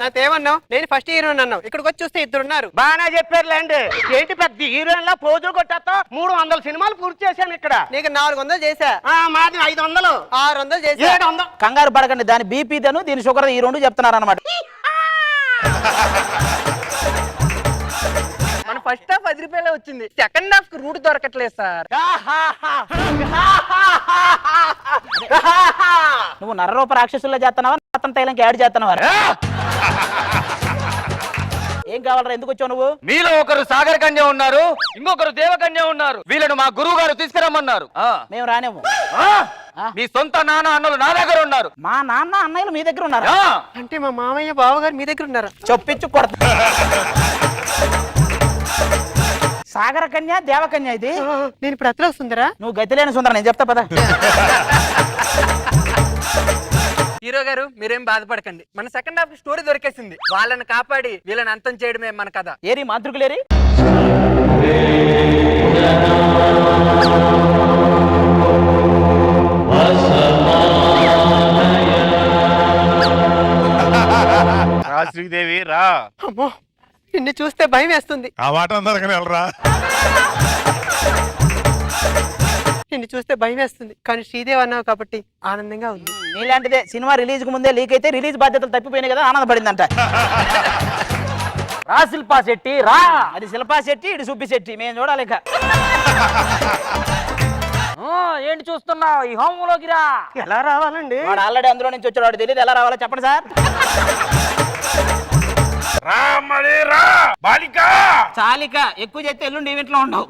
నాకేమన్నావు? నేను ఫస్ట్ హీరోయిన్ అన్నావు, ఇక్కడికి వచ్చి చూస్తే ఇద్దరున్నారు. బాగానే చెప్పారులేండి. ఏంటి పెద్ద హీరోయిన్ లా పోజులు కొట్టేస్తా? 300 సినిమాలు పూర్తి చేశాను ఇక్కడ. నీకు 400 చేశా. మాది 500, 600 చేశా, 700. కంగారు పడకండి, దాని బీపీ దను దీని షుగర్ ఈ రెండు చెప్తున్నారు అనమాట. మన ఫస్ట్ హాఫ్ 10 రూపాయలే వచ్చింది, సెకండ్ హాఫ్ కి రూట్ దొరకట్లేదు సార్. నువ్వు నరరూప రాక్షసుల్లో చేస్తున్నావా, రతన్ తైలంకి యాడ్ చేస్తున్నావా? ఏం కావాలరా? ఎందుకు వచ్చావు నువ్వు? మీలో ఒకరు సాగర కన్య ఉన్నారు, ఇంకొకరు దేవకన్య ఉన్నారు. వీళ్ళను మా గురువు గారు తీసుకురమ్మన్నారు. మేము రానేము. మీ సొంత నాన్న అన్నలు నా దగ్గర ఉన్నారు. మా నాన్న అన్నయ్యలు మీ దగ్గర ఉన్నారు అంటే మా మామయ్య బావగారు మీ దగ్గర ఉన్నారా? చొప్పించు కొడతా. సాగర కన్య దేవకన్య ఇది. నేను ఇప్పుడు అట్లా వస్తుందరా? నువ్వు గతిలేని సుందర, నేను చెప్తా పద. హీరో గారు మీరేం బాధపడకండి, మన సెకండ్ హాఫ్ స్టోరీ దొరికేసింది. వాళ్ళని కాపాడి వీళ్ళని అంతం చేయడమే మన కథ. ఏరి మాంత్రికులేరి? రా శ్రీదేవి రా. అమ్మో నిన్ను చూస్తే భయం వేస్తుంది. ఆ మాట అన్నారు కానీ వెళ్ళరా. నిన్ను చూస్తే భయం వేస్తుంది, కానీ శ్రీదేవి అన్నావు కాబట్టి ఆనందంగా ఉంది. నీలాంటిదే సినిమా రిలీజ్ కు ముందే లీక్ అయితే రిలీజ్ బాధ్యతలు తప్పిపోయినాయి కదా, ఆనందపడిందంట. రా శిల్పా శెట్టి రా. అది శిల్పా శెట్టి, ఇటు సుబ్బి శెట్టి, మేము చూడాలి ఇక. ఏంటి చూస్తున్నావు? ఈ హోమ్ లోకి రా. ఎలా రావాలండి? వాడు ఆల్రెడీ అందులో నుంచి వచ్చాడు, వాడు తెలియదు ఎలా రావాలో చెప్పండి సార్. రా మరి రా బాలిక. చాలిక ఎక్కువ చేస్తే ఎల్లుండి ఈవెంట్లో ఉండవు.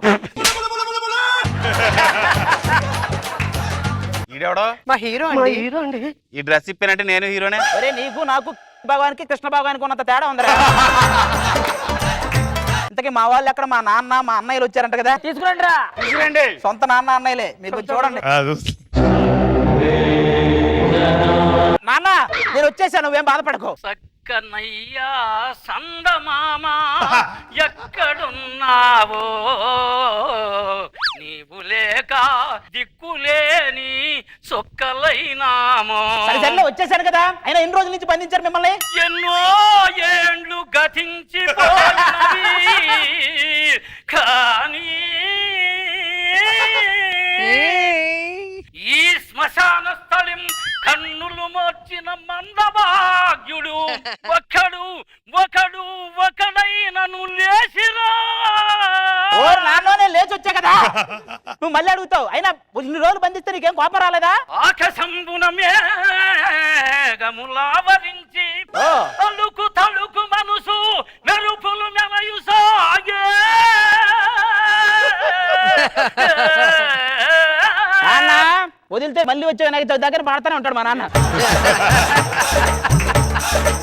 ఈడెవడో మా హీరో అండి. ఈ డ్రెస్ ఇప్పానంటే నేను హీరోనే. అరే నీకు నాకు భగవానికి కృష్ణ భగవానికి ఉన్నంత తేడా ఉందిరా. ఇంతకీ మా వాళ్ళు ఎక్కడ? మా నాన్న మా అన్నయ్యలు వచ్చారంట కదా, తీసుకురండి రా. తీసుకురండి. సొంత నాన్న అన్నయ్యలే, మీరు చూడండి. నాన్న నేను వచ్చేసాను, నువ్వేం బాధపడకు. కన్నయ్యా సందమామ ఎక్కడున్నావో, నీవు లేక దిక్కులేని సొక్కలైనామో. సరే వచ్చేసాను కదా, అయినా ఎన్ని రోజుల నుంచి బంధించారు మిమ్మల్ని? ఎన్నో ఏండ్లు గతించిపోయినవి కానీ ఈ శ్మశాన స్థలం కన్నులు మోర్చిన మందభాగ్యుడు ఒకడైనను లేచిరా. నాన్ననే లేచి వచ్చా కదా, నువ్వు మళ్ళీ అడుగుతావు. అయినా ఇన్ని రోజులు బంధిస్తే నీకేం కోపం రాలేదా? ఆకాశంబున మేఘములావరించి తలుకు మనసు మెరుపులు మెలయు సాగే. నాన్న వదిలితే మళ్ళీ వచ్చే నాకు దగ్గర పడతానే ఉంటాడు మా నాన్న.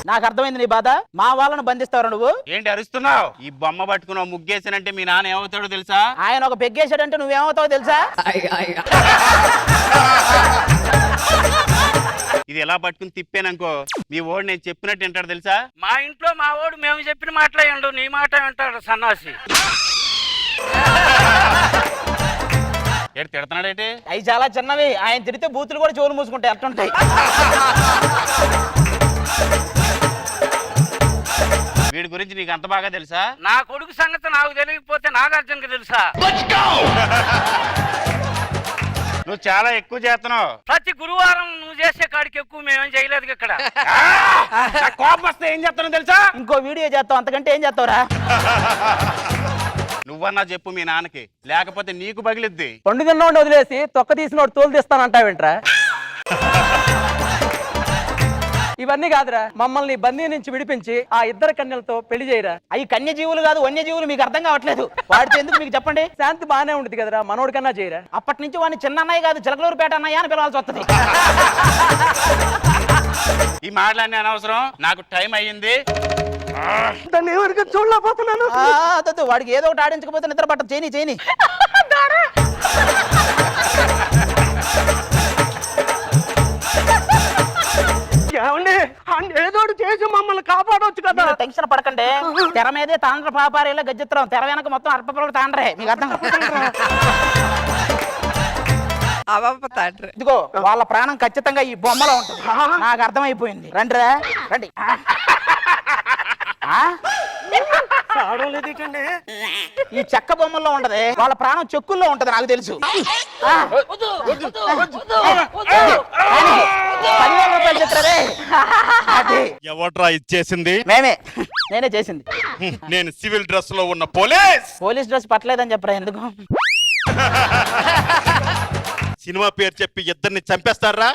నాకు అర్థమైంది నీ బాధ. మా వాళ్ళను బంధిస్తావు నువ్వు. ఏంటి అరుస్తున్నావు? ఈ బొమ్మ పట్టుకున్నావు ముగ్గేసానంటే మీ నాన్న ఏమవుతాడో తెలుసా? ఆయన ఒక పెగ్గేసాడంటే నువ్వేమవుతావో తెలుసా? ఇది ఎలా పట్టుకుని తిప్పాననుకో మీ ఓడు నేను చెప్పినట్టు వింటాడు తెలుసా? మా ఇంట్లో మా ఓడు మేము చెప్పిన మాట్లాడండు, నీ మాట వింటాడు సన్నాసి. ఏడు తిడతాడేంటి? అవి చాలా చిన్నవి, ఆయన తిరిగితే బూతులు కూడా చెవులు మూసుకుంటాయి, అట్టుంటాయి. వీడి గురించి నీకు అంత బాగా తెలుసా? నా కొడుకు సంగతి నాకు తెలియకపోతే నాగార్జునకి తెలుసా? నువ్వు చాలా ఎక్కువ చేస్తున్నావు. ప్రతి గురువారం నువ్వు చేసే కాడికి ఎక్కువ మేమేం చేయలేదు ఇక్కడ. కోపం వస్తే ఏం చేస్తానో తెలుసా? ఇంకో వీడియో చేస్తావు, అంతకంటే ఏం చేస్తావురా? నువ్వన్నా చెప్పు మీ నాన్నకి, లేకపోతే నీకు పగిలిద్ది. పండు తిన్నోడిని వదిలేసి తొక్క తీసినోడు తోలు తీస్తానంటావేంట్రా? ఇవన్నీ కాదురా, మమ్మల్ని బందీ నుంచి విడిపించి ఆ ఇద్దరు కన్యలతో పెళ్లి చేయరా. అవి కన్యజీవులు కాదు వన్యజీవులు, మీకు అర్థం కావట్లేదు. వాడితే ఎందుకు మీకు చెప్పండి? శాంతి బాగానే ఉంటుంది కదరా, మనోడి కన్నా చేయరా. అప్పటి నుంచి వాడిని చిన్న అన్నయ్య కాదు చిలకలూరుపేట అన్నయ్య అని పిలవాల్సి వస్తుంది. ఈ మాటలన్నీ అనవసరం, నాకు టైం అయ్యింది. దాన్ని ఎవరికి చూడలేకపోతున్నాను. వాడికి ఏదో ఒకటి ఆడించకపోతే నిద్ర పట్టదు. చేయని ఏదోడు చేసి మమ్మల్ని కాపాడవచ్చు కదా. టెన్షన్ పడకండి, తెర మీదే తాండ్ర పాపారేలా గజ్జిత్రం, తెర వెనక మొత్తం అర్పపురం తాండ్రే. మీకు అర్థం ఇదిగో వాళ్ళ ప్రాణం ఖచ్చితంగా ఈ బొమ్మలో ఉంటుంది, నాకు అర్థమైపోయింది. రండి రండి. ఈ చెక్క బొమ్మల్లో ఉంటది, వాళ్ళ ప్రాణం చెక్కుల్లో ఉంటది, నాకు తెలుసు. 10,000 రూపాయలు చెప్తారే. ఎవడ్రా ఇచ్చేసింది? నేనే చేసింది. నేను సివిల్ డ్రెస్ లో ఉన్న పోలీస్ డ్రెస్ పట్టలేదని చెప్పరా? ఎందుకు? సినిమా పేరు చెప్పి ఇద్దరిని చంపేస్తారా?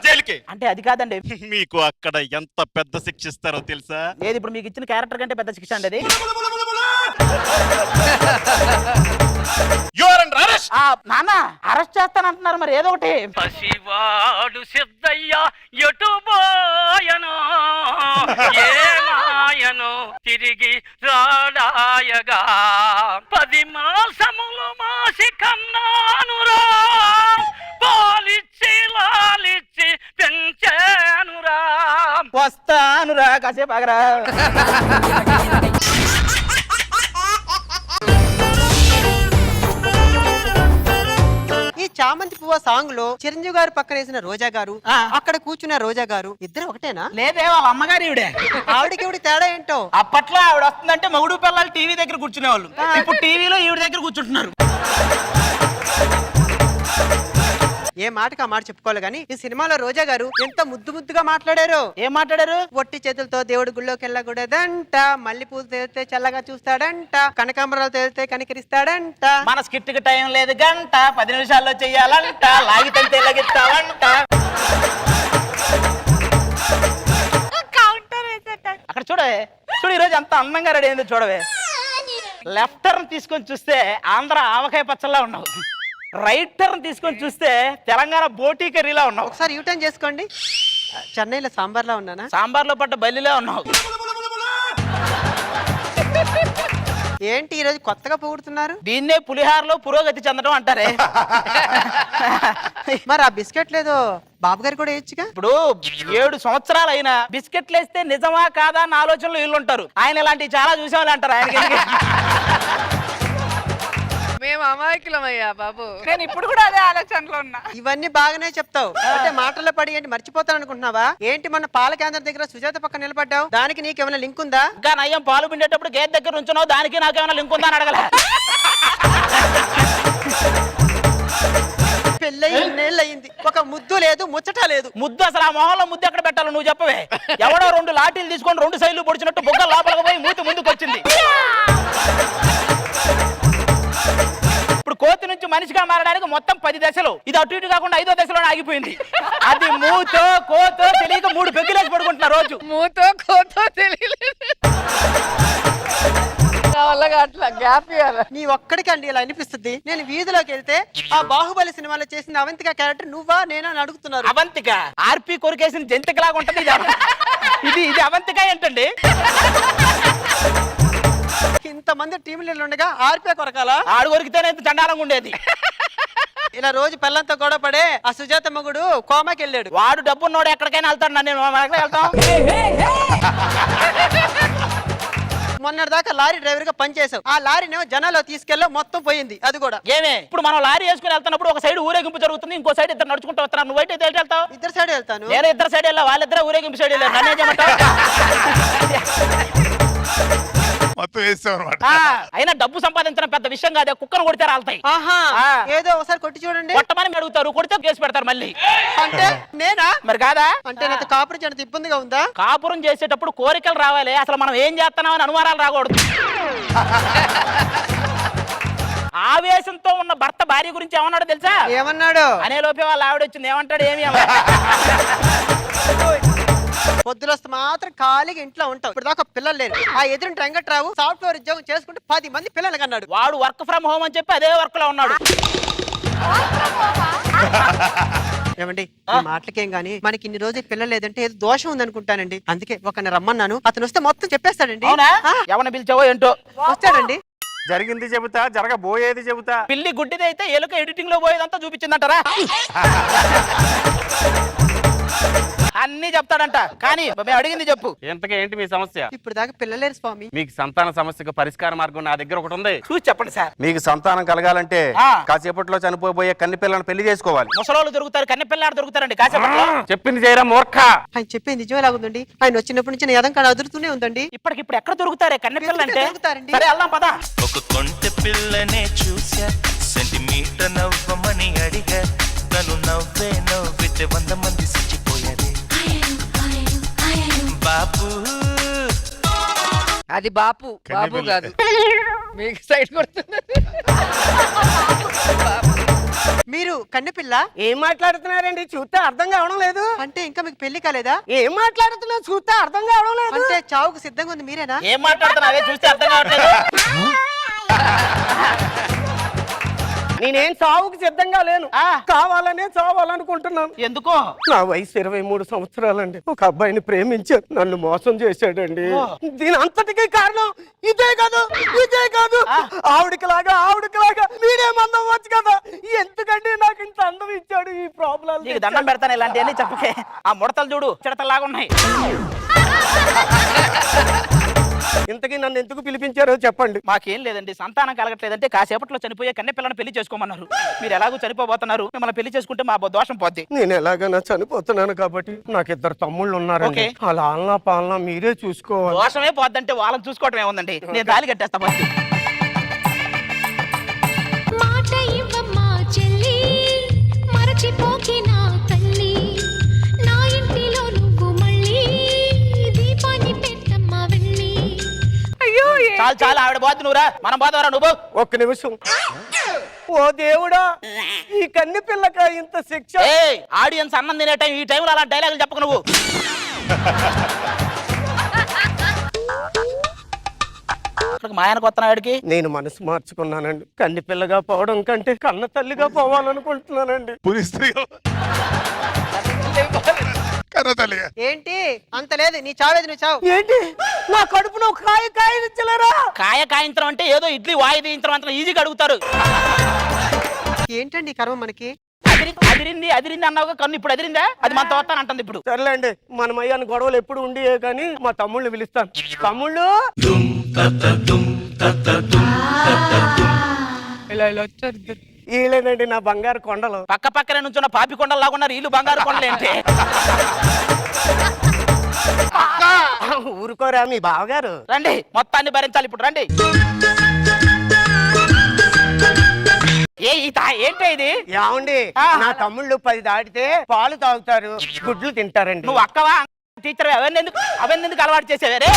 జైలుకి. అంటే అది కాదండి, మీకు అక్కడ ఎంత పెద్ద శిక్ష ఇస్తారో తెలుసా? ఏది ఇప్పుడు మీకు ఇచ్చిన క్యారెక్టర్ కంటే పెద్ద శిక్ష అండి అది. నాన్న అరెస్ట్ చేస్తానంటున్నారు, మరి ఏదో ఒకటి. పసివాడు సిద్ధయ్య ఎటుబోయను ఏమాయను తిరిగి రాడాయగా 10 మాసములు మాసి కన్నానురా పాలిచ్చి లాలిచ్చి పెంచానురా. వస్తానురా కాసేపు ఆగరా. ఈ చామంతి పువ్వు సాంగ్ లో చిరంజీవి గారు పక్కన వేసిన రోజా గారు, అక్కడ కూర్చున్న రోజా గారు ఇద్దరు ఒకటేనా? లేదే, వాళ్ళ అమ్మగారు ఈవిడే. ఆవిడకి తేడా ఏంటో? అప్పట్లో ఆవిడ వస్తుందంటే మగుడు పిల్లలు టీవీ దగ్గర కూర్చునేవాళ్ళు, ఇప్పుడు టీవీలో ఈవిడ దగ్గర కూర్చుంటున్నారు. ఏ మాటకి ఆ మాట చెప్పుకోవాలి గానీ ఈ సినిమాలో రోజా గారు ఎంత ముద్దుగా మాట్లాడారు. ఏం మాట్లాడారు? ఒట్టి చేతులతో దేవుడి గుళ్ళోకి వెళ్ళకూడదంట, మల్లెపూలు తేలితే చల్లగా చూస్తాడంట, కనకాంబరాలు తేలితే కనికరిస్తాడంట. మన స్కిట్ కి టైం లేదు గంట, 10 నిమిషాల్లో చెయ్యాలంట, లాగితే తెల్లగిస్తావంట. అక్కడ చూడే చూడు ఈరోజు ఎంత అందంగా రెడీ అయిందో చూడవే. లెఫ్ట్ టర్న్ తీసుకొని చూస్తే ఆంధ్ర ఆవకాయ పచ్చల్లా ఉన్నావు, రైట్ టర్న్ తీసుకొని చూస్తే తెలంగాణ బోటీ కర్రీలా ఉన్నావు. ఒకసారి యూటర్న్ చేసుకోండి. చెన్నైలో సాంబార్లా ఉన్నానా? సాంబార్లో పడ్డ బల్లిలా ఉన్నావు. ఏంటి ఈరోజు కొత్తగా పొగుడుతున్నారు? దీన్నే పులిహారలో పురోగతి చెందడం అంటారే. మరి ఆ బిస్కెట్ లేదో బాబు గారు కూడా వేయచ్చుగా. ఇప్పుడు 7 సంవత్సరాలు అయినా బిస్కెట్లు వేస్తే నిజమా కాదా అన్న ఆలోచనలు వీళ్ళు ఉంటారు. ఆయన ఇలాంటివి చాలా చూసేవాళ్ళు అంటారు. ఆయనకి మేము అమాయకులమయ్యా బాబు. నేను ఇప్పుడు కూడా అదే ఆలోచనలో ఉన్నా. ఇవన్నీ బాగానే చెప్తావు అంటే మాటల్లో పడి ఏంటి మర్చిపోతాను అనుకుంటున్నావా? ఏంటి మొన్న పాల కేంద్రం దగ్గర సుజాత పక్కన నిలబడ్డావు, దానికి నీకేమైనా లింక్ ఉందా? ఇంకా నయ్యం పాలు పిండేటప్పుడు గేట్ దగ్గర ఉంచున్నావు, దానికి నాకేమైనా లింక్ ఉందా అని అడగల. పెళ్ళై 2 ఏళ్ళు అయింది, ఒక ముద్దు లేదు, ముచ్చట లేదు. ముద్దు అసలు ఆ మొహంలో ముద్దు ఎక్కడ పెట్టాలో నువ్వు చెప్పవే. ఎవడో 2 లాఠీలు తీసుకొని 2 సైడ్లు పొడిచినట్టు బొగ్గ లోపలికి పోయి మూతి ముందుకు వచ్చింది. ఇప్పుడు కోతి నుంచి మనిషిగా మారడానికి మొత్తం 10 దశలు, ఇది అటు ఇటు కాకుండా 5వ దశలో ఆగిపోయింది. అది మూతో కోతో తెలియక 3 పెగ్గులేసి పడుకుంటున్నా రోజు. మూతో కోతో తెలియలేదు. అట్లా గ్యాప్ ఇవ్వాలి. నీ ఒక్కడికండి ఇలా అనిపిస్తుంది. నేను వీధిలోకి వెళ్తే ఆ బాహుబలి సినిమాలో చేసిన అవంతిక క్యారెక్టర్ నువ్వా నేనా అని అడుగుతున్నారు. అవంతిక ఆర్పి కొరికేసిన జంతిక లాగా ఉంటది ఇది అవంతిక ఏంటండి? ఇంతమంది టీం లీడర్లు ఉండగా ఆర్పే కొరకాలా? ఆడు కొరికితేనే ఇంత చండాలంగా ఉండేది. ఇలా రోజు పిల్లలతో గొడవ పడే ఆ సుజాత మగుడు కోమాకి వెళ్ళాడు. వాడు డబ్బున్నోడు ఎక్కడికైనా వెళ్తాడు, నేను వెళ్తాం. మొన్నటి దాకా లారీ డ్రైవర్ గా పనిచేసావు, ఆ లారీనేమో జనాల్లో తీసుకెళ్ళి మొత్తం పోయింది. అది కూడా ఏమే ఇప్పుడు మనం లారీ వేసుకుని వెళ్తున్నప్పుడు ఒక సైడ్ ఊరేగింపు జరుగుతుంది, ఇంకో సైడ్ ఇద్దరు నడుచుకుంటూ వస్తున్నారు. నువ్వైతే ఎటు వెళ్తావు? ఇద్దరు సైడ్ వెళ్తాను. నేను ఇద్దరు సైడ్ వెళ్ళా, వాళ్ళిద్దరు ఊరేగింపు సైడ్ వెళ్ళారు. నన్నే చేయమంటావు? మొత్తం వేస్తాం అనమాట. అయినా డబ్బు సంపాదించడం పెద్ద విషయం కాదు, కుక్కను కొడితే రాలుతాయి. ఆహా, ఏదో ఒకసారి కొట్టి చూడండి. కొట్టమని అడుగుతారు, కొడితే కేసు పెడతారు మళ్ళీ. అంటే నేనా? మరి కాదా? అంటే నాకు కాపురం చేయడం ఇబ్బందిగా ఉందా? కాపురం చేసేటప్పుడు కోరికలు రావాలి, అసలు మనం ఏం చేస్తున్నాం అని అనుమానాలు రాకూడదు. ఆవేశంతో ఉన్న భర్త భార్య గురించి ఏమన్నాడో తెలుసా? ఏమన్నాడు? అనే లోపే వాళ్ళ ఆవిడ వచ్చింది, ఏమంటాడు? ఏమి పొద్దులొస్తే మాత్రం ఖాళీగా ఇంట్లో ఉంటావు. ఇప్పుడు దాకా పిల్లలు లేరు. ఆ ఎదురు వెంకట్రావు సాఫ్ట్వేర్ ఉద్యోగం చేసుకుంటే 10 మంది పిల్లలు కన్నాడు. వాడు వర్క్ ఫ్రమ్ హోమ్ అని చెప్పి అదే వర్క్ లో ఉన్నాడు. ఏమండి ఈ మాటలకేం గానీ మనకి ఇన్ని రోజులు పిల్లలు లేదంటే ఏదో దోషం ఉంది అనుకుంటానండి. అందుకే ఒకరిని రమ్మన్నాను, అతను వస్తే మొత్తం చెప్పేస్తాడండి. ఎవరిని పిలిచావో ఏంటో. వస్తాడండి. జరిగింది చెబుతా, జరగబోయేది చెబుతా. పిల్లి గుడ్డిది అయితే ఎలుక ఎడిటింగ్ లో పోయేదంతా చూపించిందంటారా? అన్ని చెప్తాడంట, కానీ మేము అడిగింది చెప్పు. ఎంతగా ఏంటి మీ సమస్య? ఇప్పుడు దాకా పిల్లలేరు స్వామి. మీకు సంతాన సమస్యకు పరిష్కార మార్గం నా దగ్గర ఒకటి ఉంది. చూసి చెప్పండి సార్. మీకు సంతానం కలగాలంటే కాసేపట్లో చనిపోబోయే కన్ని పిల్లను పెళ్లి చేసుకోవాలి. ముసలోళ్ళు దొరుకుతారు, కన్నె పిల్లాడు దొరుకుతారండి కాసేపట్లో. చెప్పింది చేయరా మూర్ఖ. ఆయన చెప్పేది నిజమేలాగుందండి. ఆయన వచ్చినప్పటి నుంచి ఎదం కాడ అదురుతూనే ఉందండి. ఇప్పటికిప్పుడు ఎక్కడ దొరుకుతారే కన్నె పిల్లలు అంటే? దొరుకుతారండి. సరే వెళ్దాం పదా. ఒక కొంటె పిల్లనే చూసా, సెంటిమీటర్ నవ్వమని అడిగా, తను నవ్వితే 100 మంది సిచ్చిపోయారే బాబు. అది బాపు, బాబు కాదు. మీకు సైడ్ కొడుతున్నారు. మీరు కన్నెపిల్ల ఏం మాట్లాడుతున్నారండి? చూస్తే అర్థం కావడం లేదు. అంటే ఇంకా మీకు పెళ్లి కాలేదా? ఏం మాట్లాడుతున్నావు? చూస్తే అర్థం కావడం లేదు. అంటే చావుకు సిద్ధంగా ఉంది మీరేనా? ఏం మాట్లాడుతున్నావే చూస్తే అర్థం కావట్లేదు. నేనేం చావుకు సిద్ధంగా లేను, కావాలనే చావాలనుకుంటున్నాను. ఎందుకో? నా వయసు 23 సంవత్సరాలండి. ఒక అబ్బాయిని ప్రేమించాను, నన్ను మోసం చేశాడండి. దీని అంతటికీ కారణం ఇదే కాదు, ఇదే కాదు. ఆవిడకి లాగా మీడియం అందం వచ్చు కదా. ఎందుకంటే నాకు ఇంత అందం ఇచ్చాడు. ఈ ప్రాబ్లం నీకు దండం పెడతాను, ఇలాంటివన్నీ చెప్పకే. ఆ ముడతలు చూడు చిడతలాగా ఉన్నాయి. ఇంతకీ నన్ను ఎందుకు పిలిపించారో చెప్పండి. మాకేం లేదండి, సంతానం కలగట్లేదంటే కాసేపట్లో చనిపోయే కన్నె పిల్లని పెళ్లి చేసుకోమన్నారు. మీరు ఎలాగో చనిపోబోతున్నారు, మిమ్మల్ని పెళ్లి చేసుకుంటే మా దోషం పోద్ది. నేను ఎలాగైనా చనిపోతున్నాను కాబట్టి నాకు 2 తమ్ముళ్ళు ఉన్నారండి. అలా ఆలనా పాలనా మీరే చూసుకోవాలి. దోషమే పోద్దంటే వాళ్ళని చూసుకోవటం ఏముందండి, నేను తాళి కట్టేస్తా ఫస్ట్. మాట ఇవ్వమ్మా చెల్లి, మరచిపోకి నా తల్లి, నా ఇంటిలో నువ్వు మళ్ళీ దీపాన్ని పెట్టమ్మా వెళ్ళి. అయ్యో చాలు చాలు, ఆవిడ పోద్దు నువ్వురా, మనం పోతావరా నువ్వు. ఒక్క నిమిషం. ఓ దేవుడా, ఈ కన్ని పిల్లక ఇంత శిక్ష. ఆడియన్స్ అన్నం తినే టైం, ఈ టైంలో అలా డైలాగులు చెప్పకు నువ్వు. ఇక్కడికి మా ఆయనకు వస్తున్నావు ఆడికి నేను మనసు మార్చుకున్నానండి. కన్ని పిల్లగా పోవడం కంటే కన్న తల్లిగా పోవాలనుకుంటున్నానండి. ఏంటి అంత లేదు, నీ చావేది నువ్వు చావు. ఏంటి నా కడుపున ఒక కాయ కాయనిచ్చలేరా? కాయించడం అంటే ఏదో ఇడ్లీ వాయిదించడం అంత ఈజీగా అడుగుతారు. ఏంటండి కర్మ మనకి? అదిరింది అన్నావుగా, కన్ను ఇప్పుడు అదిరిందా? అది మనతో వస్తానంటుంది ఇప్పుడు. సర్లేండి, మన మయ్యాన్ని గొడవలు ఎప్పుడు ఉండియే కానీ మా తమ్ముళ్ళని పిలుస్తాను. తమ్ముళ్ళు ఇలా వచ్చారు ఇద్దరు. వీళ్ళేనండి నా బంగారు కొండలు. పక్క పక్కనే నుంచున్న పాపి కొండలు లాగున్నారు, వీళ్ళు బంగారు కొండలు ఏంటి? ఊరుకోరా మీ బావగారు. రండి, మొత్తాన్ని భరించాలి ఇప్పుడు. రండి. ఏంటి ఇది? ఏమండి, నా తమ్ముళ్ళు 10 దాటితే పాలు తాగుతారు, గుడ్లు తింటారండి. నువ్వు అక్కవా టీచర్? అవన్నీ ఎందుకు అలవాటు చేసేవారే?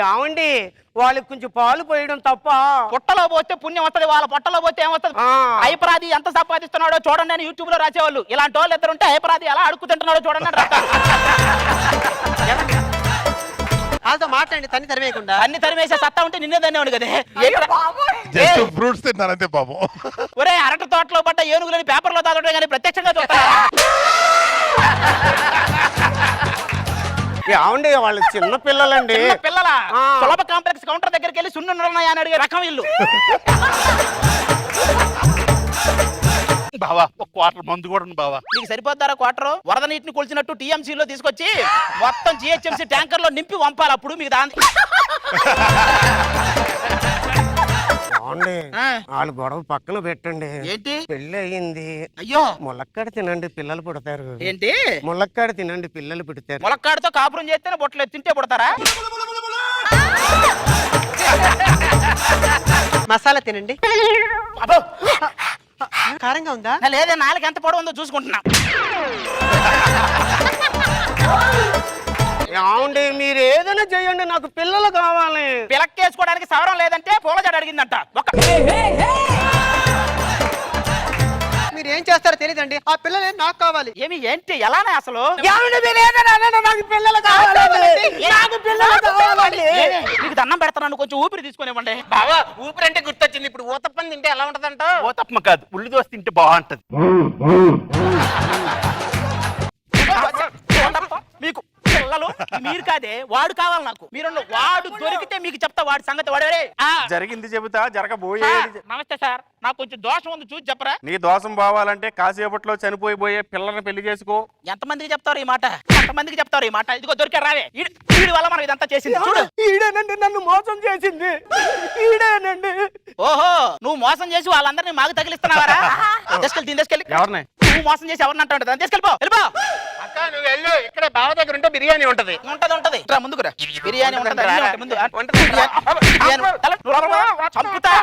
ఏమండి, వాళ్ళకి కొంచెం పాలు పోయడం తప్ప. పొట్టలో పోస్తే పుణ్యం వస్తుంది, వాళ్ళ పొట్టలో పోతే ఏమొస్తుంది? హైపరాది ఎంత సంపాదిస్తున్నాడో చూడండి అని యూట్యూబ్ లో రాసేవాళ్ళు. ఇలాంటి వాళ్ళు ఇద్దరుంటే హైపరాది ఎలా అడుగుతుంటున్నాడో చూడండి అని రాస్తారు. వాళ్ళతో మాట్లాడి తన్ని తరివేయకుండా. అన్ని తరిమేసే సత్తా ఉంటే నిన్నే దాన్ని కదే. ఫ్రూట్స్ తిన్నారంతే పాపం. ఒరే, అరటి తోటలో పడ్డ ఏనుగులని పేపర్లో తాగడం కానీ ప్రత్యక్షంగా చూస్తా. ఏమండి, వాళ్ళు చిన్న పిల్లలండి. పిల్లల సులభ కాంప్లెక్స్ కౌంటర్ దగ్గరికి వెళ్ళి సున్నున్నాయా అని అడిగే రకం ఇల్లు. బావా ఒక క్వార్టర్ మందు కూడా బావా. నీకు సరిపోతారా క్వార్టర్? వరద నీటిని కొలిచినట్టు టీఎంసీ లో తీసుకొచ్చి మొత్తం జిహెచ్ఎంసీ ట్యాంకర్ లో నింపి పంపాలి. అప్పుడు మీకు దాని వాళ్ళు గొడవ పక్కన పెట్టండి. ఏంటి? పెళ్లి అయ్యింది. అయ్యో, ములక్కాడ తినండి పిల్లలు పుడతారు. ఏంటి? ములక్కాడ తినండి పిల్లలు పుడతారు. ములక్కాడతో కాపురం చేస్తేనే బొట్టలు తింటే పుడతారా? మసాలా తినండి. కారంగా ఉందా? లేదే, నాలుగు ఎంత పొడవు ఉందో చూసుకుంటున్నా. ఏమండి, మీరు ఏదైనా చేయండి, నాకు పిల్లలు కావాలి. పిలక్కేసుకోవడానికి సవరం లేదంటే పూల జడ అడిగిందంట. మీరు ఏం చేస్తారో తెలియదండి, ఆ పిల్లలే నాకు కావాలి. ఏమి ఏంటి ఎలానే అసలు? నాకు పిల్లలు కావాలి. మీకు దండం పెడతాను, కొంచెం ఊపిరి తీసుకునివ్వండి. బావా ఊపిరి అంటే గుర్తొచ్చింది. ఇప్పుడు ఊతప్పని తింటే ఎలా ఉంటదంట? ఊతప్ప కాదు, ఉల్లి దోశ తింటే బాగుంటది. మీకు పిల్లలు మీరు కాదే, వాడు కావాలి నాకు. మీరు వాడు దొరికితే మీకు చెప్తా వాడి సంగతి. వాడే జరిగింది చెబుతా, జరగబోయేది. నమస్తే సార్, నాకు కొంచెం దోషం ఉంది, చూసి చెప్పరా? నీ దోషం పోవాలంటే కాసేపట్లో చనిపోయిపోయే పిల్లల్ని పెళ్లి చేసుకో. ఎంతమందికి చెప్తారు ఈ మాట? ఎంతమందికి చెప్తారు ఈ మాట? ఇదిగో దొరికారు రావే. వీడి వల్ల మనం ఇదంతా చేసింది. చూడు, ఈడేనండి నన్ను మోసం చేసింది. ఈడేనండి. ఓహో, నువ్వు మోసం చేసి వాళ్ళందరినీ మాకు తగిలిస్తున్నావారా? తీసుకెళ్ళి. ఎవరిని? నువ్వు మోసం చేసి ఎవరిని అంటా ఉంటుంది, తీసుకెళ్ళిపో. అక్క నువ్వు వెళ్ళు, ఇక్కడ బావ దగ్గర ఉంటే బిర్యానీ ఉంటది. ఉంటది రా, ముందుకురా. బిర్యానీ ఉంటది. చంపుతా.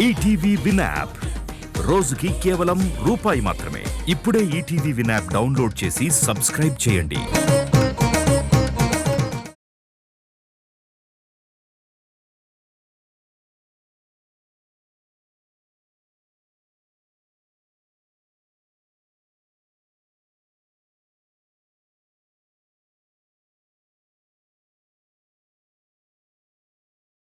ఈటీవీ విన్ యాప్ రోజుకి కేవలం రూపాయి మాత్రమే. ఇప్పుడే ఈటీవీ విన్ యాప్ డౌన్లోడ్ చేసి సబ్స్క్రైబ్ చేయండి.